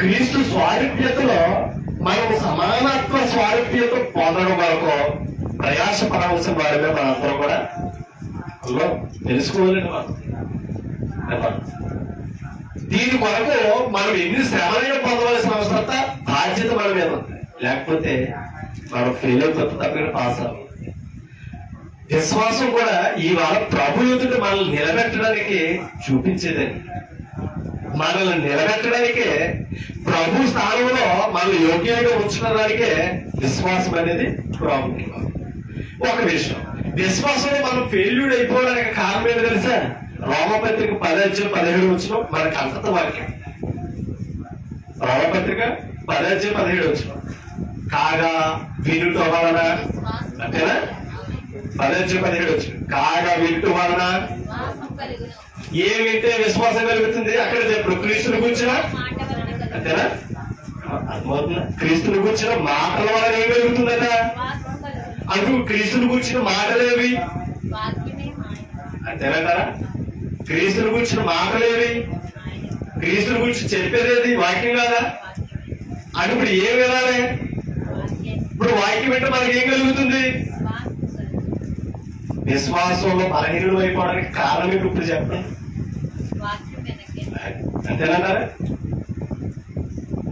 క్రీస్తు స్వారూప్యతలో మనం సమానత్వ స్వారూప్యత పొందడం వరకు ప్రయాసపడవలసిన వారిమే మనందరం కూడా తెలుసుకోవాలని దీని కొరకు మనం ఎన్ని శ్రమలైనా పొందవలసిన అవసరత, బాధ్యత మన మీద ఉంది. లేకపోతే మనం ఫెయిల్ అయిపోతే తప్పని పాస్ అవ్వం. విశ్వాసం కూడా ఇవాళ ప్రభు ఎదుట మనల్ని నిలబెట్టడానికి చూపించేదని, మనల్ని నిలబెట్టడానికే, ప్రభు స్థానంలో మనల్ని యోగ్యంగా ఉంచడానికే విశ్వాసం అనేది ప్రాముఖ్యం. ఒక విషయం, విశ్వాసంలో మనం ఫెయిల్యూర్ అయిపోవడానికి కారణం ఏంటి తెలుసా? రోమపత్రిక 10:17 మనకు అంతత వాక్యం. రోమపత్రిక 10:17 కాగా వినుట వలన, అంతేనా? 10:17 కాగా వినుట వలన ఏమింటే విశ్వాసం కలుగుతుంది. అక్కడ చెప్పు క్రీస్తుని కూర్చున్న, అంతేనా? అర్థమవుతుందా? క్రీస్తుని కూర్చున్న మాటల వలన ఏం కలుగుతుందట? అంటూ క్రీస్తుని కూర్చున్న మాటలేవి? అంతేనంటారా? క్రీస్తుని కూర్చున్న మాటలేవి? క్రీస్తుని గురించి చెప్పేదేది వాక్యం కాదా? అని ఇప్పుడు ఏం వినాలి? ఇప్పుడు వాక్యం అంటే మనకి ఏం కలుగుతుంది? విశ్వాసంలో బలహీనుడు అయిపోవడానికి కారణం ఏంటి ఇప్పుడు చెప్పండి. అంతేనంటారా?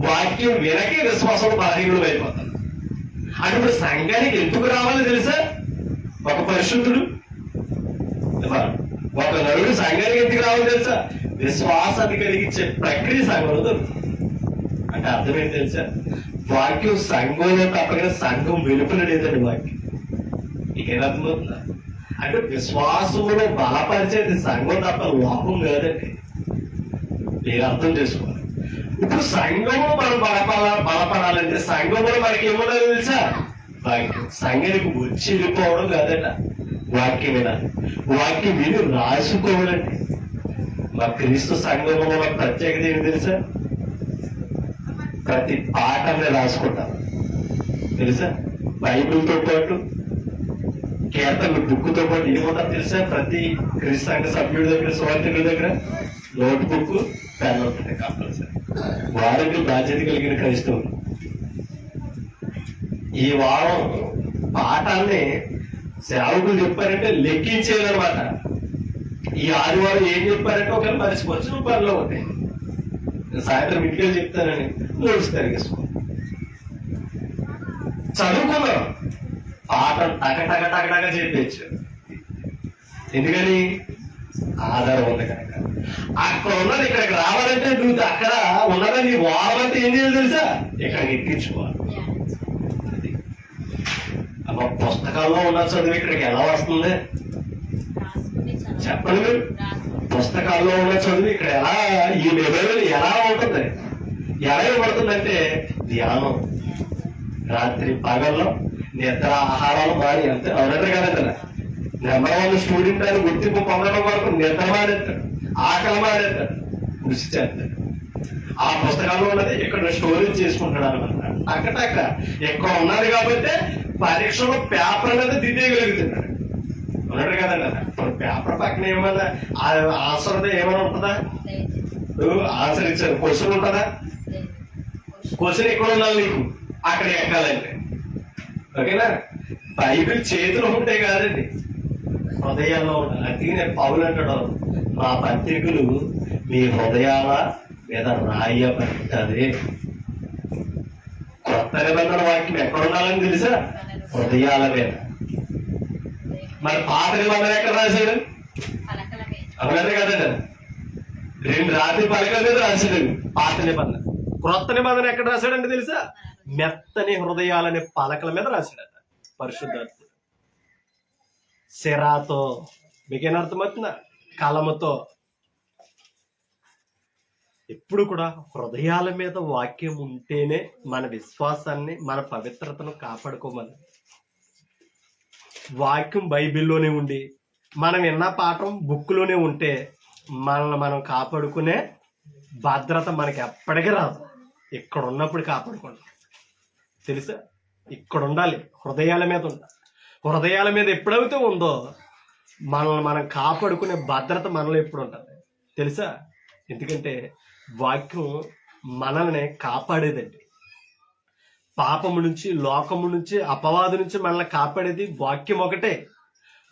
వాక్యం వినకే విశ్వాసంలో బలహీనుడు అయిపోతాం. అంటే ఇప్పుడు సంఘానికి ఎందుకు రావాలి తెలుసా? ఒక పరిశుద్ధుడు, ఒక నరుడు సంఘానికి ఎందుకు రావాలి తెలుసా? విశ్వాసాన్ని కలిగించే ప్రక్రియ సంఘంలో దొరుకుతుంది. అంటే అర్థం ఏంటి తెలుసా? వాక్యం సంఘంలో తప్పగా సంఘం వెలుపల లేదండి. వాక్యం మీకేనర్థమవుతుందా? అంటే విశ్వాసములో బలపరిచేది సంఘం తప్ప లోకం కాదండి. మీరు అర్థం చేసుకోవాలి. ఇప్పుడు సంఘము మనం బలపడాలంటే సంఘంలో మనకి ఏమన్నా తెలుసా? వాక్యం. సంఘానికి వచ్చి వెళ్ళిపోవడం కాదట, వాక్యం వినాలి. వాక్యం విని రాసుకోవాలండి. మా క్రీస్తు సంఘంలో మాకు ప్రత్యేకత ఏమి తెలుసా? ప్రతి పాఠాన్ని రాసుకుంటాం తెలుసా? బైబిల్తో పాటు కీర్తనలు బుక్తో పాటు ఏముంటారు తెలుసా? ప్రతి క్రీస్తు సంఘ సభ్యుడి దగ్గర, సువార్థికుల దగ్గర నోట్ బుక్, పెన్ ఉంటుంది కంపల్సరీ. వారికి బాధ్యత కలిగిన క్రైస్తవులు ఈ వారం పాఠాన్ని సేవకులు చెప్పారంటే లెక్కించేయాలన్నమాట. ఈ ఆదివారం ఏం చెప్పారంటే ఒకవేళ మర్చిపోవచ్చు, నువ్వు పనిలో ఉంటాయి. సాయంత్రం ఇంటికి చెప్తానని నోట్స్ తరిగేసుకో. చదువుకున్నాం, పాఠం టక చెప్పచ్చు. ఎందుకని? ఆధారం ఉంది కనుక. అక్కడ ఉన్నది ఇక్కడికి రావాలంటే నువ్వు అక్కడ ఉన్నదని నీ వారమంతా ఏం చేయాలి తెలుసా? ఇక్కడికి ఎక్కించుకోవాలి. అమ్మ, పుస్తకాల్లో ఉన్న చదువు ఇక్కడికి ఎలా వస్తుంది చెప్పండి మీరు? పుస్తకాల్లో ఉన్న చదువు ఇక్కడ ఎలా, ఈ మెమరీ ఎలా ఉంటుంది? ఎలా ఇవ్వబడుతుందంటే ధ్యానం, రాత్రి పగల్లో నిద్ర, ఆహారాలు మారి అంతే. అవునంటే కదంటే నెంబర్ 1 స్టూడెంట్ అని గుర్తింపు పొందడం వరకు నిద్ర మానేస్తాడు, ఆకలి మానేస్తాడు, కృషి చేస్తాడు. ఆ పుస్తకాల్లో ఉన్నది ఇక్కడ స్టోరేజ్ చేసుకుంటాడు అనమాట. అక్కడక్క ఎక్కడ ఉన్నది కాబట్టి పరీక్షలో పేపర్ అనేది దిద్దేయగలుగుతున్నాడు. ఉన్నాడు కదండి. ఇప్పుడు పేపర్ పక్కన ఏమన్నా ఆన్సర్ ఏమైనా ఉంటుందా? ఆన్సర్ ఇచ్చారు, క్వశ్చన్ ఉంటుందా? క్వశ్చన్ ఎక్కడ ఉండాలి నీకు? అక్కడ ఎక్కాలంటే. ఓకేనా? బైబిల్ చేతిలో ఉంటే కాదండి, హృదయాల్లో ఉండాలి. అందుకనే పౌలు అంటాడు, మా పత్రికలు మీ హృదయాల మీద రాయబడ్డది. కొత్త నిబంధన వాక్యం ఎక్కడ ఉండాలని తెలుసా? హృదయాల మీద. మరి పాత నిబంధన ఎక్కడ రాశాడు? అవునంటే కదండి. 2 రాత్రి పలకల మీద రాశాడు పాత నిబంధన. క్రొత్త నిబంధన ఎక్కడ రాశాడంటే తెలుసా? మెత్తని హృదయాలనే పలకల మీద రాశాడట పరిశుద్ధాత్ముడు. సిరాతో, మీకేం అర్థమవుతుందా? కలముతో. ఎప్పుడు కూడా హృదయాల మీద వాక్యం ఉంటేనే మన విశ్వాసాన్ని, మన పవిత్రతను కాపాడుకోమని. వాక్యం బైబిల్లోనే ఉండి మనం విన్న పాఠం బుక్లోనే ఉంటే మనల్ని మనం కాపాడుకునే భద్రత మనకి ఎప్పటికీ రాదు. ఇక్కడ ఉన్నప్పుడు కాపాడుకుంటాం తెలుసా? ఇక్కడ ఉండాలి, హృదయాల మీద ఉండాలి. హృదయాల మీద ఎప్పుడైతే ఉందో మనల్ని మనం కాపాడుకునే భద్రత మనలో ఎప్పుడు ఉంటుంది తెలుసా? ఎందుకంటే వాక్యం మనల్ని కాపాడేదండి. పాపము నుంచి, లోకము నుంచి, అపవాదు నుంచి మనల్ని కాపాడేది వాక్యం ఒకటే.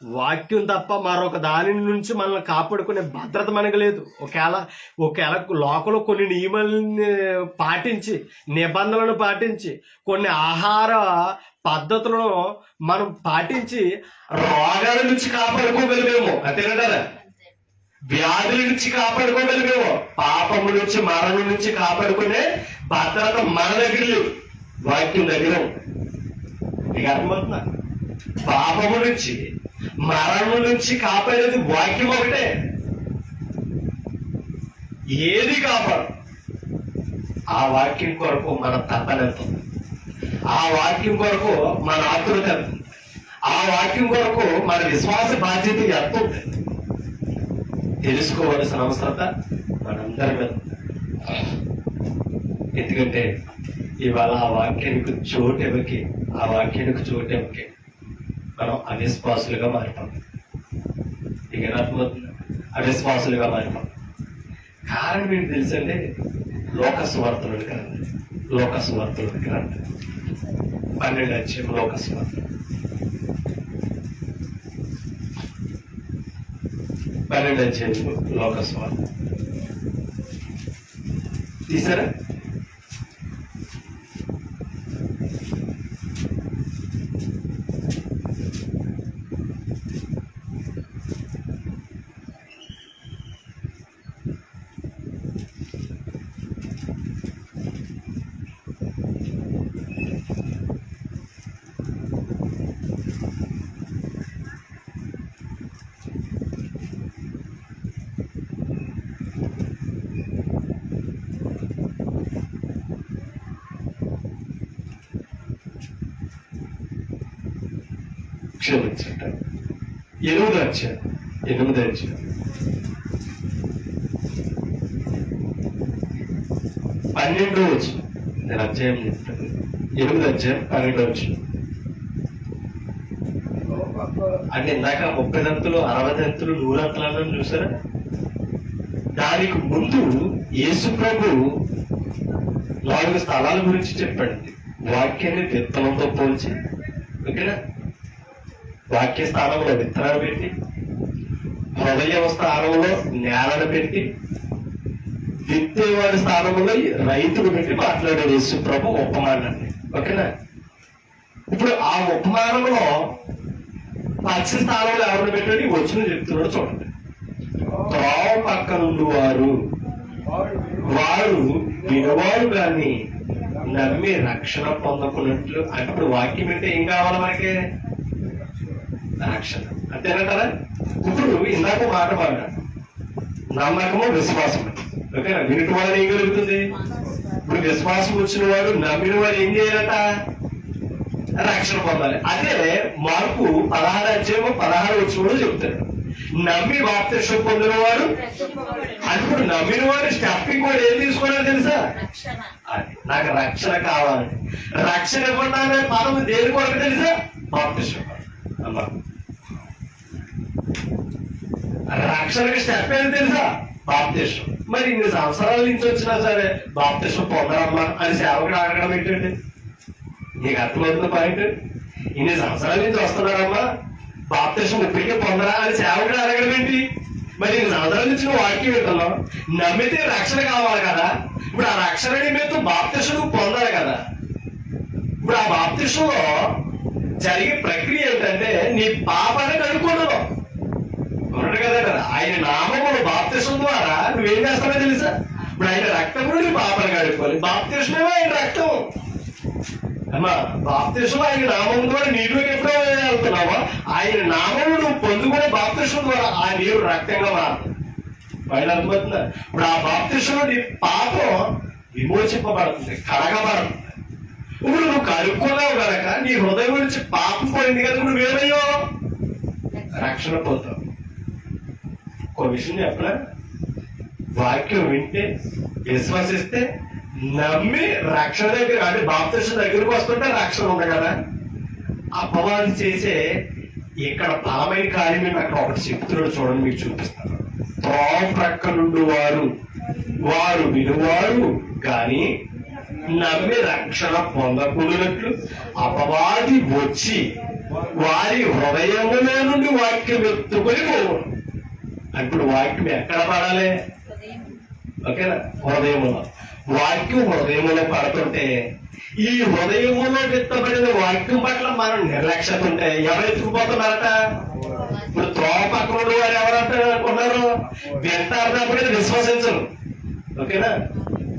వాక్యం తప్ప మరొక దాని నుంచి మనల్ని కాపాడుకునే భద్రత మనకు లేదు. ఒకవేళ లోకంలో కొన్ని నియమాలను పాటించి, నిబంధనలను పాటించి, కొన్ని ఆహార పద్ధతులను మనం పాటించి రోగాల నుంచి కాపాడుకోగలిగేమో, అంతేనంటారా? వ్యాధుల నుంచి కాపాడుకోగలిగేమో, పాపము నుంచి, మరణం నుంచి కాపాడుకునే భద్రత మన దగ్గర లేదు, వాక్యం దగ్గర. మీకు అర్థమవుతుందా? పాపము నుంచి, మరణం నుంచి కాపాడేది వాక్యం ఒకటే. ఏది కాపాడు? ఆ వాక్యం కొరకు మన తపన ఎంత ఉంది, ఆ వాక్యం కొరకు మన ఆతృత ఎంత ఉంది, ఆ వాక్యం కొరకు మన విశ్వాస బాధ్యత ఎంత ఉంది తెలుసుకోవలసిన అవసరత మనందరి మీద. ఎందుకంటే ఇవాళ ఆ వాక్యానికి చోటెవకి, ఆ వాక్యానికి చోటెవకి మనం అవిశ్వాసులుగా మారిపోతాం. ఇక అర్థమవుతుంది, అవిశ్వాసులుగా మారిపోతాం. కారణం ఏంటి తెలుసండి? లోకస్వార్థులకు రండి, లోకస్వార్థులకు రండి. 12 అధ్యాయం లోకస్వార్థ, 12 అధ్యాయం లోకస్వార్థ తీసారా? క్షమించటం. 8వ అధ్యాయం 12వ వచనం. నేను అధ్యాయం చెప్తాను. 8వ అధ్యాయం 12వ వచనం. అంటే ఇందాక 30 దంతులు 60 దంతులు 100 అంతలను చూసారా? దానికి ముందు యేసు ప్రభు 4 స్థలాల గురించి చెప్పండి. వాక్యాన్ని విత్తనంతో పోల్చి, ఓకేనా, వాక్య స్థానంలో విత్తనాలు పెట్టి, హృదయ స్థానంలో నేలను పెట్టి, విత్తేవాడి స్థానంలో రైతులు పెట్టి మాట్లాడాడు యేసు ప్రభు ఉపమానాన్ని. ఓకేనా? ఇప్పుడు ఆ ఉపమానంలో పక్షి స్థానంలో ఎవరిని పెట్టాడు? వచ్చిన చెప్తున్నాడు చూడండి. త్రోవ పక్కనుండి వారు వినవారు కానీ నమ్మి రక్షణ పొందకున్నట్లు. అప్పుడు వాక్యం అంటే ఏం కావాలి మనకి? రక్షణ. అంతేనంటారా? ఇప్పుడు ఇందాక మాట మాట్లాడు, నమ్మకము విశ్వాసం. ఓకేనా? వినటం వల్ల ఏం కలుగుతుంది? ఇప్పుడు విశ్వాసం వచ్చిన వాడు నమ్మిన వాడు ఏం చేయాలట? రక్షణ పొందాలి. అదే మార్పు 16 అధ్యాయం 16 వచ్చిన చెప్తాడు. నమ్మి బాప్తిస్మం పొందిన వాడు, అప్పుడు నమ్మిన వాడు స్టెప్పింగ్ వాడు ఏం తీసుకోవాలని తెలుసా? అది నాకు రక్షణ కావాలి. రక్షణ ఇవ్వడానికి మనం దేని కొరకు తెలుసా? బాప్తిస్మం. అమ్మా, రక్షణకి స్టెప్ ఏది తెలుసా? బాప్తిస్మం. మరి ఇన్ని సంవత్సరాల నుంచి వచ్చినా సరే బాప్తిస్మం పొందరమ్మా అని సేవకుడు అడగడం ఏంటండి? నీకు అర్థమవుతున్న పాయింట్? ఇన్ని సంవత్సరాల నుంచి వస్తున్నారమ్మా, బాప్తిస్మం ఇప్పటికే పొందరా అని సేవకుడు అడగడం ఏంటి? మరి ఇన్ని సంవత్సరాల నుంచి నువ్వు వాక్యం వింటున్నావు, నమ్మితే రక్షణ కావాలి కదా. ఇప్పుడు ఆ రక్షణ నిమిత్తం బాప్తిస్మం పొందాలి కదా. ఇప్పుడు ఆ బాప్తిస్మంలో జరిగే ప్రక్రియ ఏంటంటే నీ పాపాన్ని కడుక్కోవడం. అవును కదా? ఆయన నామములు బాప్తిస్మం ద్వారా నువ్వేం చేస్తావో తెలుసా? ఇప్పుడు ఆయన రక్తంలో నీ పాపాన్ని కడుక్కోవాలి. బాప్తిస్మమే ఆయన రక్తం. అమ్మా, బాప్తిస్మం ఆయన నామం ద్వారా నీలోకి ఎప్పుడో వెళ్తున్నావా? ఆయన నామము నువ్వు పొందుకునే బాప్తిస్మం ద్వారా ఆ నీరు రక్తంగా మారుతుంది. పైన అర్థమవుతుందా? ఇప్పుడు ఆ బాప్తిస్మం నీ పాపం విమోచింపబడుతుంది, కడగబడుతుంది. ఇప్పుడు నువ్వు కడుక్కున్నావు కనుక నీ హృదయం నుంచి పాపం పోయింది కదా, నువ్వేమయ్యో రక్షణ పొందావు. ఒక విషయం చెప్పనా? వాక్యం వింటే, విశ్వసిస్తే, నమ్మి రక్షణ దగ్గర అంటే బాప్తిస్మం దగ్గరకు వస్తుంటే రక్షణ ఉంది కదా. అపవాది చేసే ఇక్కడ బలమైన కార్యం అక్కడ ఒకటి చెప్తున్నాడు చూడండి, మీకు చూపిస్తాను. త్రోవ ప్రక్క నుండి వారు వినువారు కానీ నమ్మి రక్షణ పొందకూడనట్లు అపవాది వచ్చి వారి హృదయములో నుండి వాక్యం ఎత్తుకొని పోవు. ఇప్పుడు వాక్యం ఎక్కడ పడాలి? ఓకేనా? హృదయములో. వాక్యం హృదయములో పడుతుంటే ఈ హృదయములో విత్తబడిన వాక్యం పట్ల మనం నిర్లక్ష్యత ఉంటే ఎవరు ఎత్తుకుపోతున్నారట? ఇప్పుడు త్రోవ పక్కన వారు ఎవరంటే అనుకున్నారు? వింటారు, విశ్వసించరు. ఓకేనా?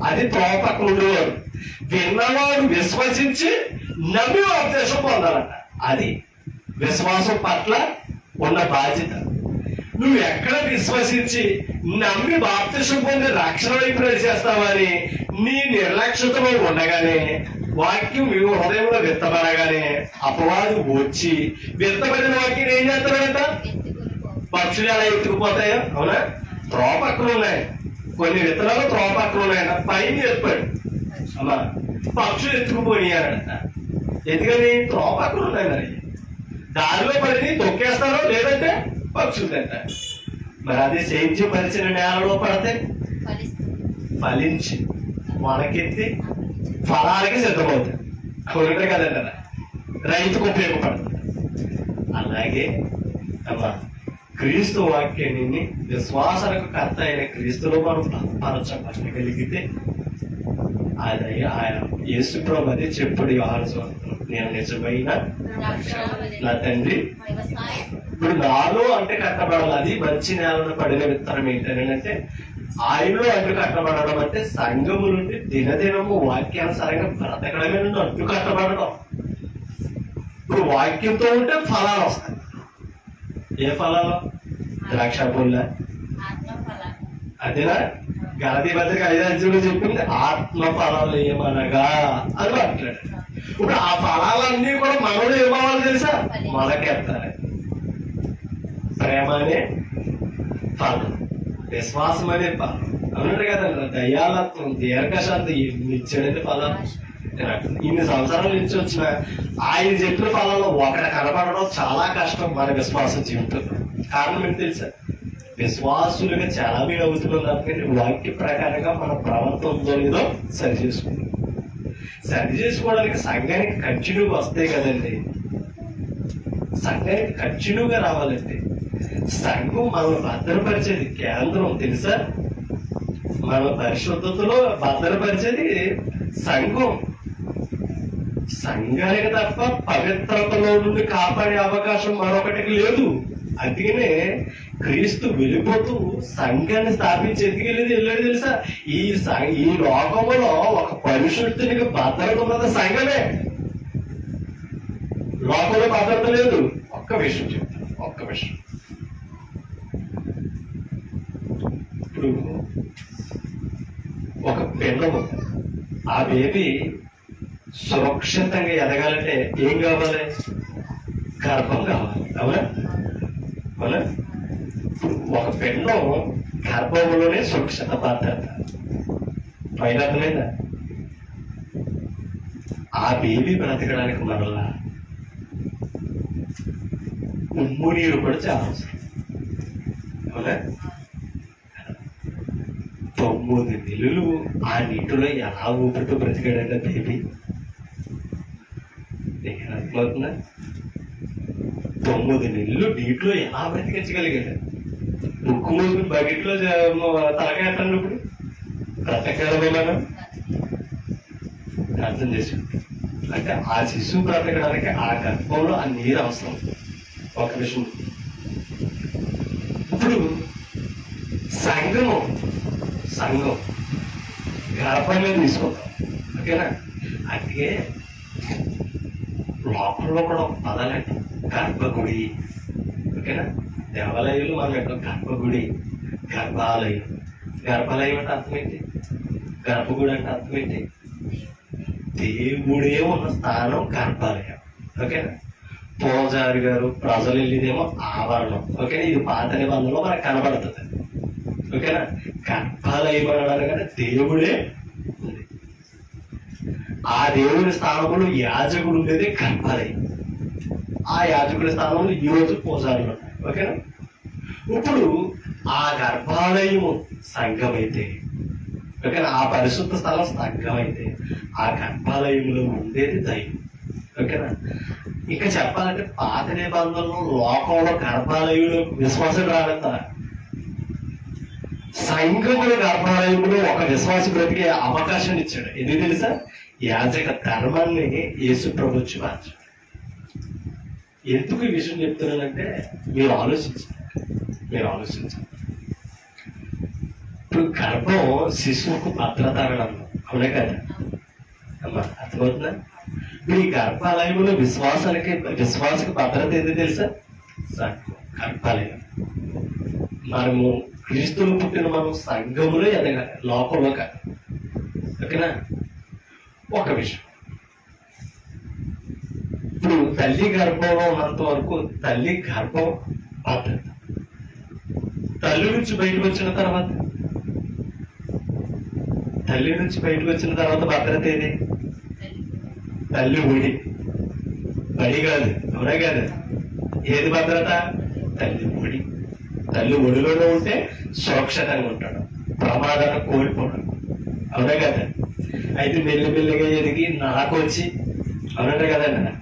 అది త్రోవ పక్కన ఉండేవారు. విన్నవాడు విశ్వసించి నమ్మి బాప్తిస్మం పొందాలట. అది విశ్వాసం పట్ల ఉన్న బాధ్యత. నువ్వు ఎక్కడ విశ్వసించి నమ్మి బాప్తిస్మం పొంది రక్షణ వైపు చేస్తావని నీ నిర్లక్ష్యతలో ఉండగానే వాక్యం హృదయంలో విత్తబడగానే అపవాదు వచ్చి విత్తబడిన వాక్యం ఏం చేస్తాడంట? పక్షులు ఎలా ఎత్తుకుపోతాయో. అవునా? త్రోవ పక్కన ఉన్నాయి కొన్ని విత్తనాలు, త్రోవ పక్కన ఉన్నాయంట. పైన చెప్పాడు అమ్మా, పక్షులు ఎత్తుకుపోయాడంట. ఎందుకని? త్రోవ పక్కన ఉన్నాయి. మరి దారిలో పడి తొక్కేస్తారో లేదంటే పక్షులు తింటారు. మరి అది సేద్యపరిచిన నేలలో పడితే ఫలించి మొలకెత్తి ఫలాలకి సిద్ధమవుతుంది. కొరటే కదండి, రైతుకు ఉపయోగపడుతుంది. అలాగే అమ్మా, క్రీస్తు వాక్యాన్ని విశ్వాసాలకు కర్త అయిన క్రీస్తులో మనం పరచగలిగితే అది ఆయన యేసు ప్రభు అదే చెప్పుడు యోహాను, నేను నిజమైన నా తండ్రి. ఇప్పుడు నాలో అంటే కట్టబడాలి. అది మంచి నేలను పడిన విత్తనం ఏంటంటే ఆయనలో అంటు కట్టబడడం అంటే సంఘము నుండి దినదినము వాక్యానుసారంగా బ్రతకడమే నుండి అంటు కట్టబడడం. ఇప్పుడు వాక్యంతో ఉంటే ఫలాలు వస్తాయి. ఏ ఫలాలు? ద్రాక్ష పుల్ల. అదేనా గలతీ పత్రిక 5:5 చెప్పింది, ఆత్మ ఫలాలు ఏమనగా అని మాట్లాడారు. ఇప్పుడు ఆ ఫలాలన్నీ కూడా మనలో ఏమవ్వాలి తెలుసా? మొలకెత్తాలి. ప్రేమ అనే ఫలం, విశ్వాసం అనే ఫలం, అవునంటే కదండి. దయాలత్వం, దీర్ఘశాంతి ఇచ్చాడని ఫలాలు. ఇన్ని సంవత్సరాల నుంచి వచ్చిన 5 చెట్ల ఫలాల్లో ఒకటి కనపడడం చాలా కష్టం మన విశ్వాసం జీవితంలో. కారణం ఏంటి తెలుసా? విశ్వాసులుగా చాలా మీరు అవుతున్నాం కాబట్టి వాక్య ప్రకారంగా మన ప్రవర్తన ఉందో లేదో సరి చేసుకుంటాం. సరి చేసుకోవడానికి సంఘానికి కంటిన్యూగా వస్తాయి కదండి. సంఘానికి కంటిన్యూగా రావాలండి. సంఘం మనం భద్రపరిచేది కేంద్రం తెలుసా? మన పరిశుద్ధతలో భద్రపరిచేది సంఘం. సంఘానికి తప్ప పవిత్రతలో నుండి కాపాడే అవకాశం మరొకటికి లేదు. అందుకనే క్రీస్తు వెళ్ళిపోతూ సంఘాన్ని స్థాపించి వెళ్ళాడు తెలుసా? ఈ లోకంలో ఒక పరిశుద్ధునికి భద్రత ఉన్నది సంఘమే. లోకంలో భద్రత లేదు. ఒక్క విషయం చెప్తాను, ఒక్క విషయం. ఇప్పుడు ఒక పిండము, ఆ బేబీ సురక్షితంగా ఎదగాలంటే ఏం కావాలి? గర్భం కావాలి. అవునా? అవునా? ఒక పిండం గర్భంలోనే సురక్షిత భద్రత. పైన అర్థమైందా? ఆ బేబీ బ్రతకడానికి మరలా ఉమ్ము నీరు కూడా చాలా అవసరం. అవునా? 9 నెలలు ఆ నీటిలో ఎలా ఊపిరితో బ్రతికాడంటే బేబీ. అర్థమవుతుందా? 9 నెలలు నీటిలో ఎలా బ్రతికించగలిగాడు? ముక్కు మూసుకుని బకెట్లో తలకాయ అన్నప్పుడు బ్రతకగలమే మనం అర్థం చేసుకుంటాం. అంటే ఆ శిశువు బ్రతకడానికి ఆ గర్భంలో ఆ నీరు అవసరం. ఒక విషయం. ఇప్పుడు సంఘం గర్భంగా తీసుకుంటాం. ఓకేనా? అందుకే లోపల కూడా ఒక పదాలండి, గర్భగుడి. ఓకేనా? దేవాలయాలు మనం ఎక్కడ గర్భగుడి, గర్భాలయం. గర్భాలయం అంటే అర్థం ఏంటి? గర్భగుడి అంటే అర్థం ఏంటి? దేవుడే ఉన్న స్థానం గర్భాలయం. ఓకేనా? పూజారి గారు ప్రజలు వెళ్ళేదేమో ఆవరణం. ఓకేనా? ఇది పాత నిబంధనలో మనకు కనబడుతుంది. ఓకేనా? గర్భాలయం అనగానే దేవుడే ఉంది. ఆ దేవుడి స్థానంలో యాజకుడు ఉండేది గర్భాలయం. ఆ యాజకుడి స్థానంలో ఈ రోజు పూజారులు ఉన్నాయి. ఓకేనా? ఇప్పుడు ఆ గర్భాలయము సంఘమైతే, ఓకేనా, ఆ పరిశుద్ధ స్థలం సంఘమైతే ఆ గర్భాలయంలో ఉండేది దైవం. ఓకేనా? ఇంకా చెప్పాలంటే పాత నిబంధనలు లోకంలో గర్భాలయంలో విశ్వాసం రాగలుగుతారా? సంఘముల గర్భాలయంలో ఒక విశ్వాసం బ్రతికే అవకాశం ఇచ్చాడు. ఎందుకు తెలుసా? యాజక ధర్మాన్ని యేసు ప్రభు వచ్చి మార్చాడు. ఎందుకు ఈ విషయం చెప్తున్నానంటే మీరు ఆలోచించాలి. ఇప్పుడు గర్భం శిశువుకు భద్రత అనడం, అవునే కదా అమ్మా? అర్థమవుతుందా? ఇప్పుడు ఈ గర్భాలయంలో విశ్వాసకి భద్రత ఏది తెలుసా? గర్భాలయం. మనము క్రీస్తులు పుట్టిన మనం సంఘములో ఎదగాలి, లోపంలో కాదు. ఓకేనా? ఒక విషయం. ఇప్పుడు తల్లి గర్భంలో ఉన్నంత వరకు తల్లి గర్భం భద్రత. తల్లి నుంచి బయటకు వచ్చిన తర్వాత భద్రత ఏది? తల్లి ఒడి. బడి కాదు, అవునా కాదు? ఏది భద్రత? తల్లి ఒడి. తల్లి ఒడిలోనే ఉంటే సురక్షితంగా ఉంటాడు, ప్రమాదాన్ని కోల్పోవడం. అవునా కదా? అయితే మెల్లిమెల్లిగా ఎదిగి నాకు వచ్చి, అవునంటే కదండి,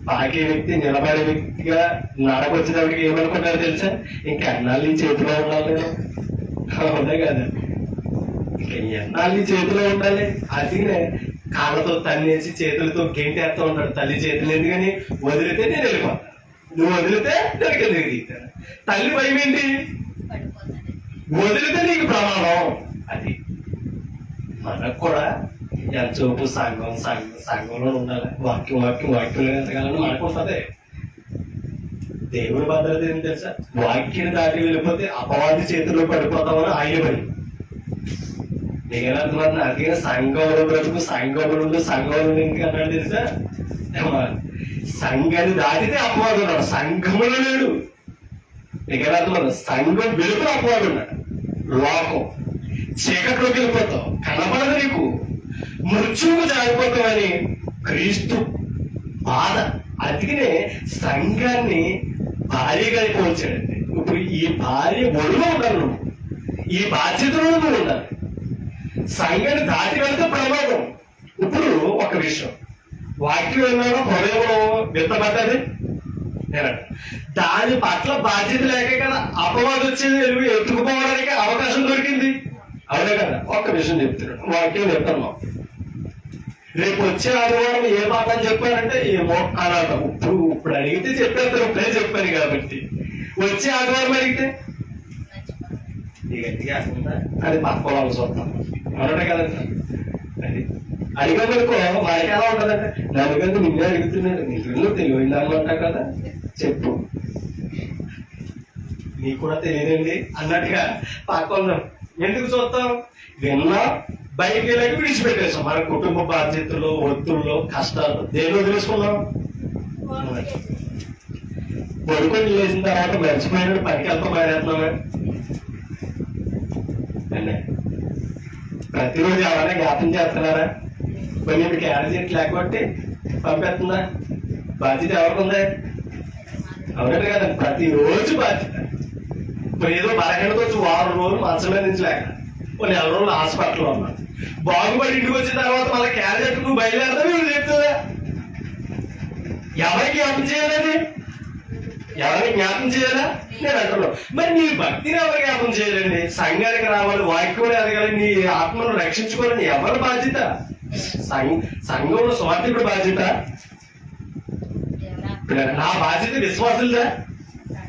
పాకే వ్యక్తి నిలబడే వ్యక్తిగా నడకు వచ్చినప్పటికి ఏమనుకుంటారు తెలుసా? ఇంకా ఎన్నాళ్ళు చేతిలో ఉండాలి నేను. అవునా కదా? ఇంకా ఎన్నాళ్ళు చేతిలో ఉండాలి. అందుకనే కాళ్ళతో తన్నేసి చేతులతో గెంటేస్తూ ఉంటాడు తల్లి చేతులు. ఎందుకని? వదిలితే నేను వెళ్ళిపోతాను, నువ్వు వదిలితే నేను కిందకి దిగుతాను. తల్లి భయం ఏంటి? వదిలితే నీకు ప్రమాదం. అది మనకు కూడా ఎంతసేపు సంఘంలో ఉండాలి. వాక్యంలో ఎంతకాలని మనకు ఉంటుంది. దేవుడి భద్రత ఏం తెలుసా? వాక్యాన్ని దాటి వెళ్ళిపోతే అపవాది చేతుల్లో పడిపోతామని ఆయన పని. మిగిలిన అర్థమవుతుంది. అందుకని సంఘంలో బ్రతుకు, సంఘంలో ఇంకా అన్నాడు తెలుసా, సంఘాన్ని దాటితే అపవాదం ఉన్నాడు, సంఘంలో లేడు. మిగిలిన అర్థమవుతుంది. సంఘం వెలుగు అపవాదం ఉన్నాడు. లోకం చీకట్లోకి వెళ్ళిపోతావు, కనపడదు నీకు, మృత్యువుకు జారిపోతామని క్రీస్తు బాధ. అందుకనే సంఘాన్ని భార్యగా పోల్చాడండి. ఇప్పుడు ఈ భార్య ఒడిలో ఉండాలి, నువ్వు ఈ బాధ్యతలో నువ్వు ఉండాలి. సంఘాన్ని దాటి వెళ్తే ప్రమాదం. ఇప్పుడు ఒక విషయం, వాక్యం విన్నాడో హృదయంలో విత్తబడ్డది, దాని పట్ల బాధ్యత లేక కదా అపవాదం వచ్చేది, ఎత్తుకుపోవడానికి అవకాశం దొరికింది, అవునే కదా. ఒక్క విషయం చెప్తున్నాడు, వాక్యం చెప్తాను. రేపు వచ్చే ఆదివారం ఏ మాట అని చెప్పారంటే ఏమో అనాట. ఇప్పుడు అడిగితే చెప్పేస్తారు, ఇప్పుడే చెప్పాను కాబట్టి. వచ్చే ఆదివారం అడిగితే గట్టిగా అది పక్కోవాలి చూస్తాం, అవునంటే కదండి. అది అడిగేందుకు మనకి ఎలా ఉంటుందంటే, నలుగురు నిన్నే అడుగుతున్నాడు, నీకు తెలియదామంటా కదా, చెప్పు, నీకు కూడా తెలియదండి అన్నట్టుగా పక్కన ఎందుకు చూస్తాం. విన్నా బయటికి వెళ్ళాక విడిచిపెట్టేసాం. మన కుటుంబ బాధ్యతలు, ఒత్తుల్లో, కష్టాలు దేని వదిలేసుకున్నాం. పడుకొని లేచిన తర్వాత మర్చిపోయినాడు, పనికి వెళ్తా మారేస్తున్నామే. ప్రతిరోజు ఎవరైనా జ్ఞాపం చేస్తున్నారా? కొన్ని ఇప్పుడు క్యారేజ్ లేకపోతే పంపేస్తుందా? బాధ్యత ఎవరికి ఉంది? అవునంటే కదండి, ప్రతిరోజు బాధ్యత. ఇప్పుడు ఏదో బలహీనతో వచ్చి 6 రోజులు మంచమే నుంచి లేక, కొన్ని 4 రోజులు హాస్పిటల్లో ఉన్నా, బాగుపడి ఇంటికి వచ్చిన తర్వాత మళ్ళీ క్యారేజ్ నువ్వు బయలుదేరదా? మీరు చెప్తుందా? ఎవరికి జ్ఞాపం చేయాలని? ఎవరికి జ్ఞాపం చేయాలా? నేను అంటున్నాను. మరి నీ భక్తిని ఎవరు జ్ఞాపం చేయాలండి? సంఘానికి రావాలి, వాక్యం ఎదగాలి, నీ ఆత్మను రక్షించుకోవాలని ఎవరి బాధ్యత? సంఘంలో స్వార్థకుడి బాధ్యత. నా బాధ్యత విశ్వాసులదా?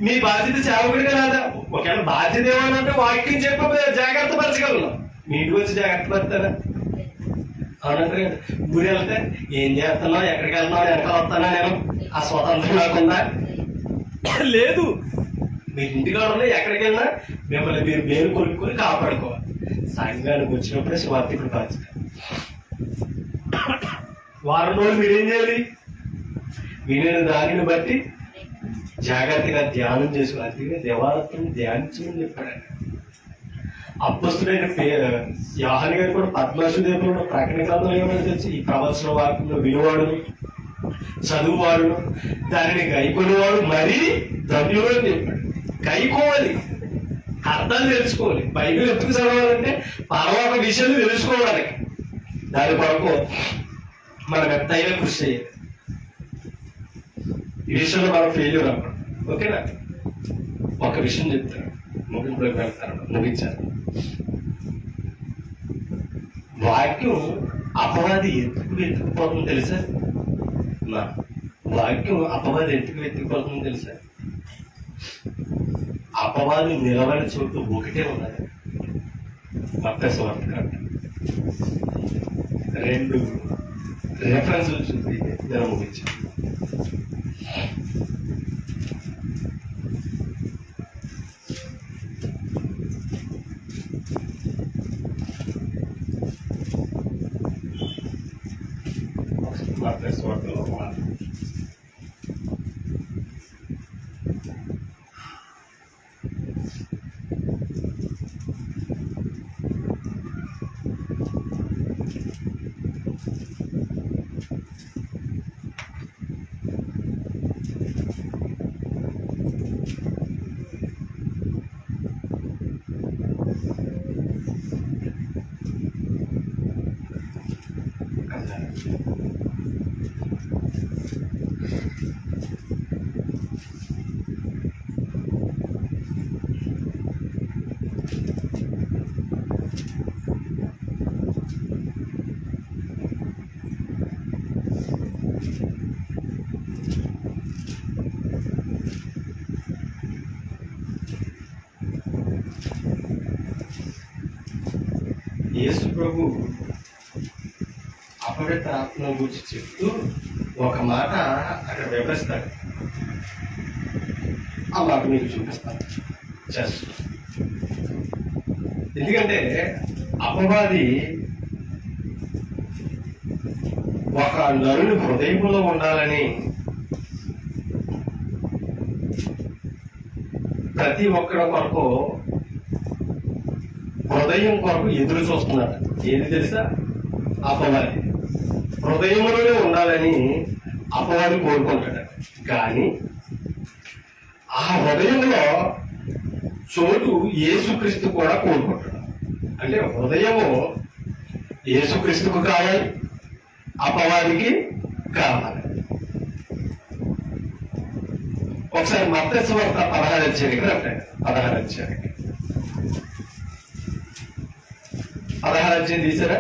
మీ బాధ్యత సేవకుడిగా రాదా? ఒకవేళ బాధ్యత ఏమనంటే వాక్యం చెప్పి జాగ్రత్త పరచగలను, మీ ఇంటికి వచ్చి జాగ్రత్త పడతారా? అవునంటారు కదా. ఊరు వెళ్తే ఏం చేస్తున్నావు, ఎక్కడికి వెళ్తున్నావు, ఎక్కడ వస్తానా, నేను ఆ స్వతంత్రం నాకుందా? లేదు. మీ ఇంటికాడ ఉన్నా ఎక్కడికి వెళ్ళినా మిమ్మల్ని మీరు పేరు కొనుక్కొని కాపాడుకోవాలి. సంఘానికి వచ్చినప్పుడే స్వార్థకుడు బాధ్యత. వారం రోజులు మీరేం చేయాలి? వినే దానిని బట్టి జాగ్రత్తగా ధ్యానం చేసుకోవాలి. అందుకే దేవాలయం ధ్యానించమని చెప్పాడండి. అప్పస్తుడైన యోహాను గారు కూడా పద్మశుదేవుడు ప్రకటన గ్రంథంలో ఏమైనా తెలిసి, ఈ ప్రవచన వాక్యంలో వినువాడును, చదువువాడును, దానిని గైకొనేవాడు మరీ ధన్యుడు అని చెప్పాడు. గైకోవాలి, అర్థాలు తెలుసుకోవాలి. బైబిల్ ఎందుకు చదవాలంటే పరలోక విషయాలు తెలుసుకోవడానికి. దాని కొరకు మనం ఎంతైనా కృషి చేయాలి. ఈ విషయంలో మనం ఫెయిల్యూర్ అవ్వడం. ఓకేనా? ఒక విషయం చెప్తాను, ముగింపులోకి వెళ్తాను, ముగించాను. వాక్యం అపవాది ఎందుకు ఎత్తుకుపోతుందో తెలుసా? వాక్యం అపవాది ఎందుకు ఎత్తుకుపోతుందో తెలుసా? అపవాది నిలబడిన చోటు ఒకటే ఉన్నది, మత్తయి సువార్త కాదు. 2 రెఫరెన్స్లు చూసి నేను ముగించాను. మత్తయి సువార్తలో యేసు ప్రభు అపవిత్ర ఆత్మ గురించి చెప్తూ ఒక మాట అక్కడ వివరిస్తాడు. ఆ మాట మీకు చూపిస్తాను జస్ట్. ఎందుకంటే అపవాది ఒక నరుని హృదయంలో ఉండాలని ప్రతి ఒక్కరి కొరకు హృదయం కొరకు ఎదురు చూస్తున్నాడు. ఏది తెలుసా? అపవాది హృదయంలోనే ఉండాలని అపవాది కోరుకుంటాడు. కానీ ఆ హృదయంలో చోటు యేసుక్రీస్తు కూడా కోరుకుంటాడు. అంటే హృదయము యేసుక్రీస్తుకు కావాలి, అపవాదికి కావాలి. ఒకసారి మత్తయి సువార్త 16 అధ్యాయానికి రండి. 16 అధ్యాయానికి 16 అధ్యాయం తీసారా?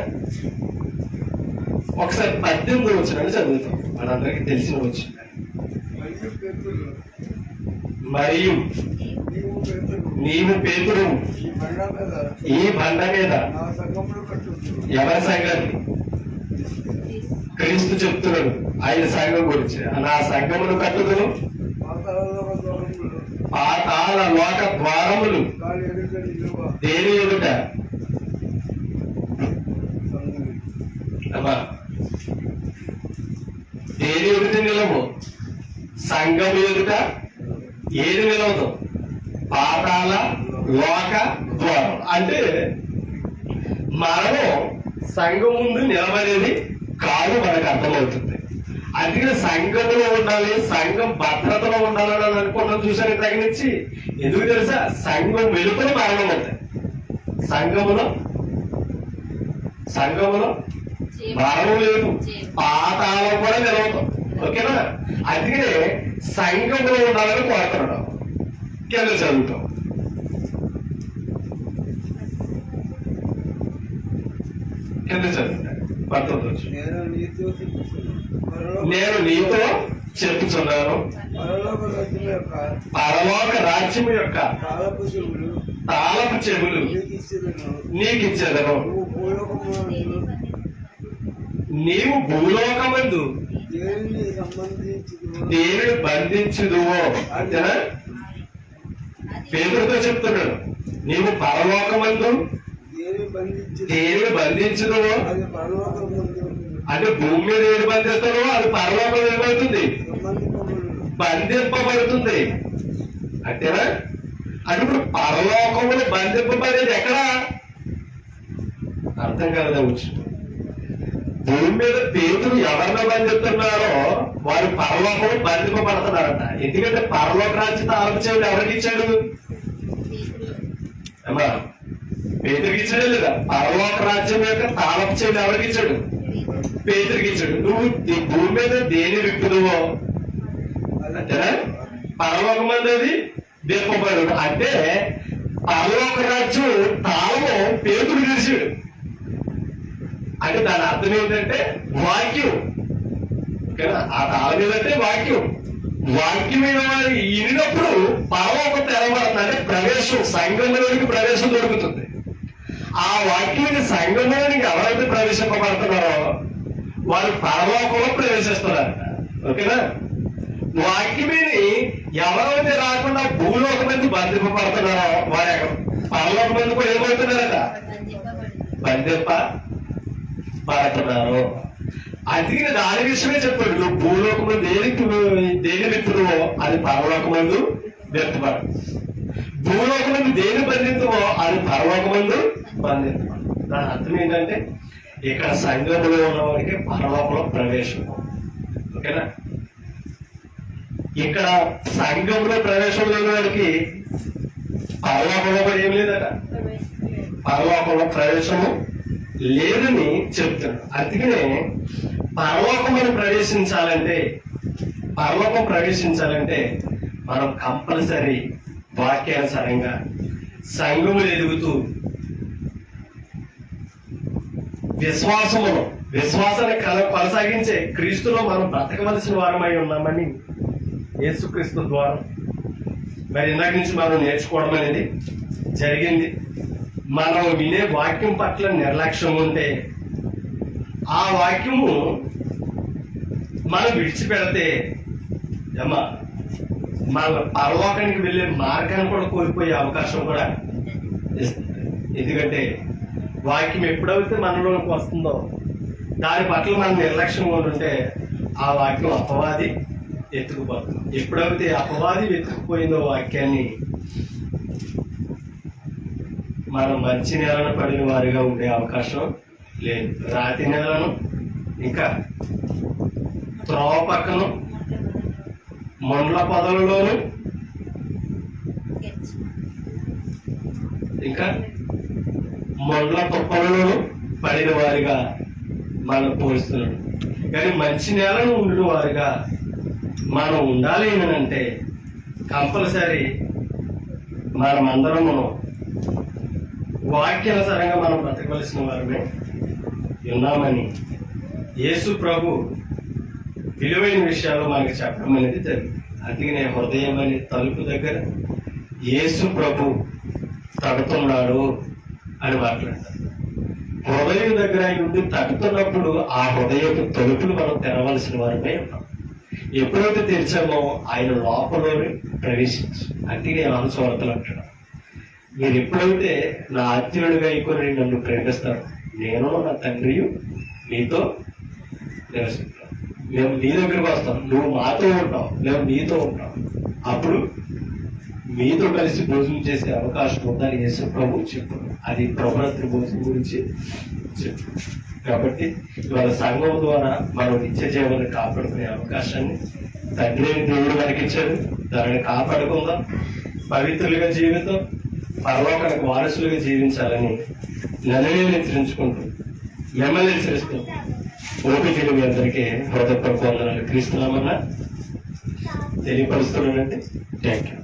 ఒకసారి 18 వచ్చిన చదువుతాం. మనందరికీ తెలిసిన వచ్చింది. మరియు నీవు పేతురు, ఈ బండ మీద ఎవరి సంగతి? క్రీస్తు చెప్తున్నాడు ఆయన సంఘం గురించి. నా సంఘమును కట్టుదును, పాతాళ లోక ద్వారములు దేని ఎదుట అమ్మా దేని ఎదుట నిలవు? సంఘం ఎదుట ఏది నిలవదు? పాతాళ లోక ద్వారం. అంటే మనము సంఘం ముందు నిలబడేది కాదు, మనకు అర్థమవుతుంది. అందుకని సంఘంలో ఉండాలి, సంఘం భద్రతలో ఉండాలని అనుకున్నాం. చూసాను తగిలించి. ఎందుకు తెలుసా? సంఘం వెలుపల మరణం ఉంది. సంఘములో మరణం లేదు, పాతాళం కూడా నిలవదు. ఓకేనా? అందుకనే సంఘంలో ఉండాలని కోరుతున్నాడు. కింద చదువుతాం. కింద చదువుతాం 19. నేను నీతో చెప్పుచున్నాను, పరలోక రాజ్యము యొక్క తాళపు చెవులు నీకు ఇచ్చేదను. నీవు భూలోకమందు దేనిని బంధించుదువో. అంతేనా? పేతురుతో చెప్తున్నాడు, నీవు పరలోకమందు దేనిని బంధించుదువో. అంటే భూమి మీద ఏది బంధిస్తారో అది పరలోకం ఏమవుతుంది? బంధింపబడుతుంది. అంతేనా? అంటే ఇప్పుడు పరలోకములు బంధింపబడేది ఎక్కడా? అర్థం కాదా? వచ్చు భూమి మీద పేతురు ఎవరిలో బంధిస్తున్నారో వారు పరలోకము బంధింపబడుతున్నారట. ఎందుకంటే పరలోక రాజ్యం ఆలోచన ఎవరికి ఇచ్చాడు? అమ్మా పేతురికి ఇచ్చాడు లేదా? పరలోక రాజ్యం యొక్క తాళపు చెవులు ఎవరికి ఇచ్చాడు? పేతురికి ఇచ్చాడు. నువ్వు భూమి మీద దేని విప్పుదువో అంతేనా? పరలోకం అనేది దీపబడు. అంటే పరలోక రాజ్యం తాళము పేతురు తెరిచాడు. అంటే దాని అర్థం ఏంటంటే వాక్యం. ఆ తాళం ఏదంటే వాక్యం. వాక్యమైన వారు ఇనినప్పుడు పరలోకం తెరబడుతుంది. అంటే ప్రవేశం, సంఘంలోనికి ప్రవేశం దొరుకుతుంది. ఆ వాక్యాన్ని సంఘంలోనికి ఎవరైతే ప్రవేశింపబడుతున్నారో వారు పరలోకంలో ప్రవేశిస్తున్నారు. ఓకేనా? వాక్యమేని ఎవరైతే రాకుండా భూలోకం మంది బంధింపబడుతున్నారో వారు పరలోకం మంది కూడా ఏమవుతున్నారట? బంధింపబడుతున్నారు. అందుకని దాని విషయమే చెప్పాడు. నువ్వు భూలోకము దేని విప్పుదువో అది పరలోకమందు వ్యక్తపడు. భూలోకమందు దేని బంధించువో అది పరలోకమందు బంధించబడు. దాని అర్థం ఏంటంటే ఇక్కడ సంఘంలో ఉన్న వారికి పరలోకంలో ప్రవేశం. ఓకేనా? ఇక్కడ సంఘంలో ప్రవేశం లేని వాడికి పరలోకంలో కూడా ఏం లేదట. పరలోకంలో ప్రవేశము లేదని చెప్తున్నాడు. అందుకనే పరలోకం ప్రవేశించాలంటే మనం కంపల్సరీ వాక్యానుసారంగా సంఘములు ఎదుగుతూ విశ్వాసాన్ని కొనసాగించే క్రీస్తులో మనం బ్రతకవలసిన వారమై ఉన్నామని యేసుక్రీస్తు ద్వారా మరి ఇందాక నుంచి మనం నేర్చుకోవడం అనేది జరిగింది. మనం వినే వాక్యం పట్ల నిర్లక్ష్యం ఉంటే ఆ వాక్యము మనం విడిచిపెడితే అమ్మా మన పరలోకానికి వెళ్ళే మార్గాన్ని కూడా కోల్పోయే అవకాశం కూడా ఇస్తుంది. ఎందుకంటే వాక్యం ఎప్పుడైతే మనలోకి వస్తుందో దాని పట్ల మనం నిర్లక్ష్యం ఉంటుంటే ఆ వాక్యం అపవాది ఎత్తుకుపోతుంది. ఎప్పుడైతే అపవాది వెతుకుపోయిందో వాక్యాన్ని, మనం మంచి నేలను పడిన వారిగా ఉండే అవకాశం లేదు. రాతి నేలను, ఇంకా త్రోవ పక్కన మొండ్ల పొదలలోను, ఇంకా మొండ్ల తుప్పలలోను పడిన వారిగా మనం పోలుస్తున్నాడు. కానీ మంచి నేలను ఉండిన వారిగా మనం ఉండాలి ఏమనంటే కంపల్సరీ మనమందరము వాక్యానుసారంగా మనం బ్రతకవలసిన వారమే ఉన్నామని యేసు ప్రభు విలువైన విషయాలు మనకి చెప్పడం అనేది జరిగింది. అందుకనే హృదయం అనే తలుపు దగ్గర యేసు ప్రభు తడుతున్నాడు అని మాట్లాడతారు. హృదయం దగ్గర ఆయన ఉండి తడుతున్నప్పుడు ఆ హృదయపు తలుపులు మనం తెరవలసిన వారమే ఉన్నాం. ఎప్పుడైతే తెరిచామో ఆయన లోపలోనే ప్రవేశించు. అందుకే అనుసవర్తలు అంటాడు, మీరు ఎప్పుడైతే నా ఆజ్ఞలుగా అయికొని నన్ను ప్రేమిస్తారు, నేను నా తండ్రియు మీతో నివసిస్తాను. మేము నీ దగ్గరకు వస్తాం, నువ్వు మాతో ఉంటావు, మేము నీతో ఉంటాం. అప్పుడు మీతో కలిసి భోజనం చేసే అవకాశం ఉందని యేసు ప్రభు చెప్పారు. అది ప్రభురాత్రి భోజనం గురించి చెప్పారు. కాబట్టి ఇవాళ సంఘం ద్వారా మనం నిత్య జీవనాన్ని కాపాడుకునే అవకాశాన్ని తండ్రి దేవుడు మనకి ఇచ్చాడు. దానిని కాపాడుకుందాం, పవిత్రులుగా జీవితం, పరలోకానికి వారసులుగా జీవించాలని నన్ను హెచ్చరించుకుంటూ మిమ్మల్ని హెచ్చరిస్తూ ఓపికలు మీ అందరికీ హృదయపూర్వక వందనాలు క్రీస్తున్నామన్నా తెలియపరుస్తున్నానంటే థ్యాంక్ యూ.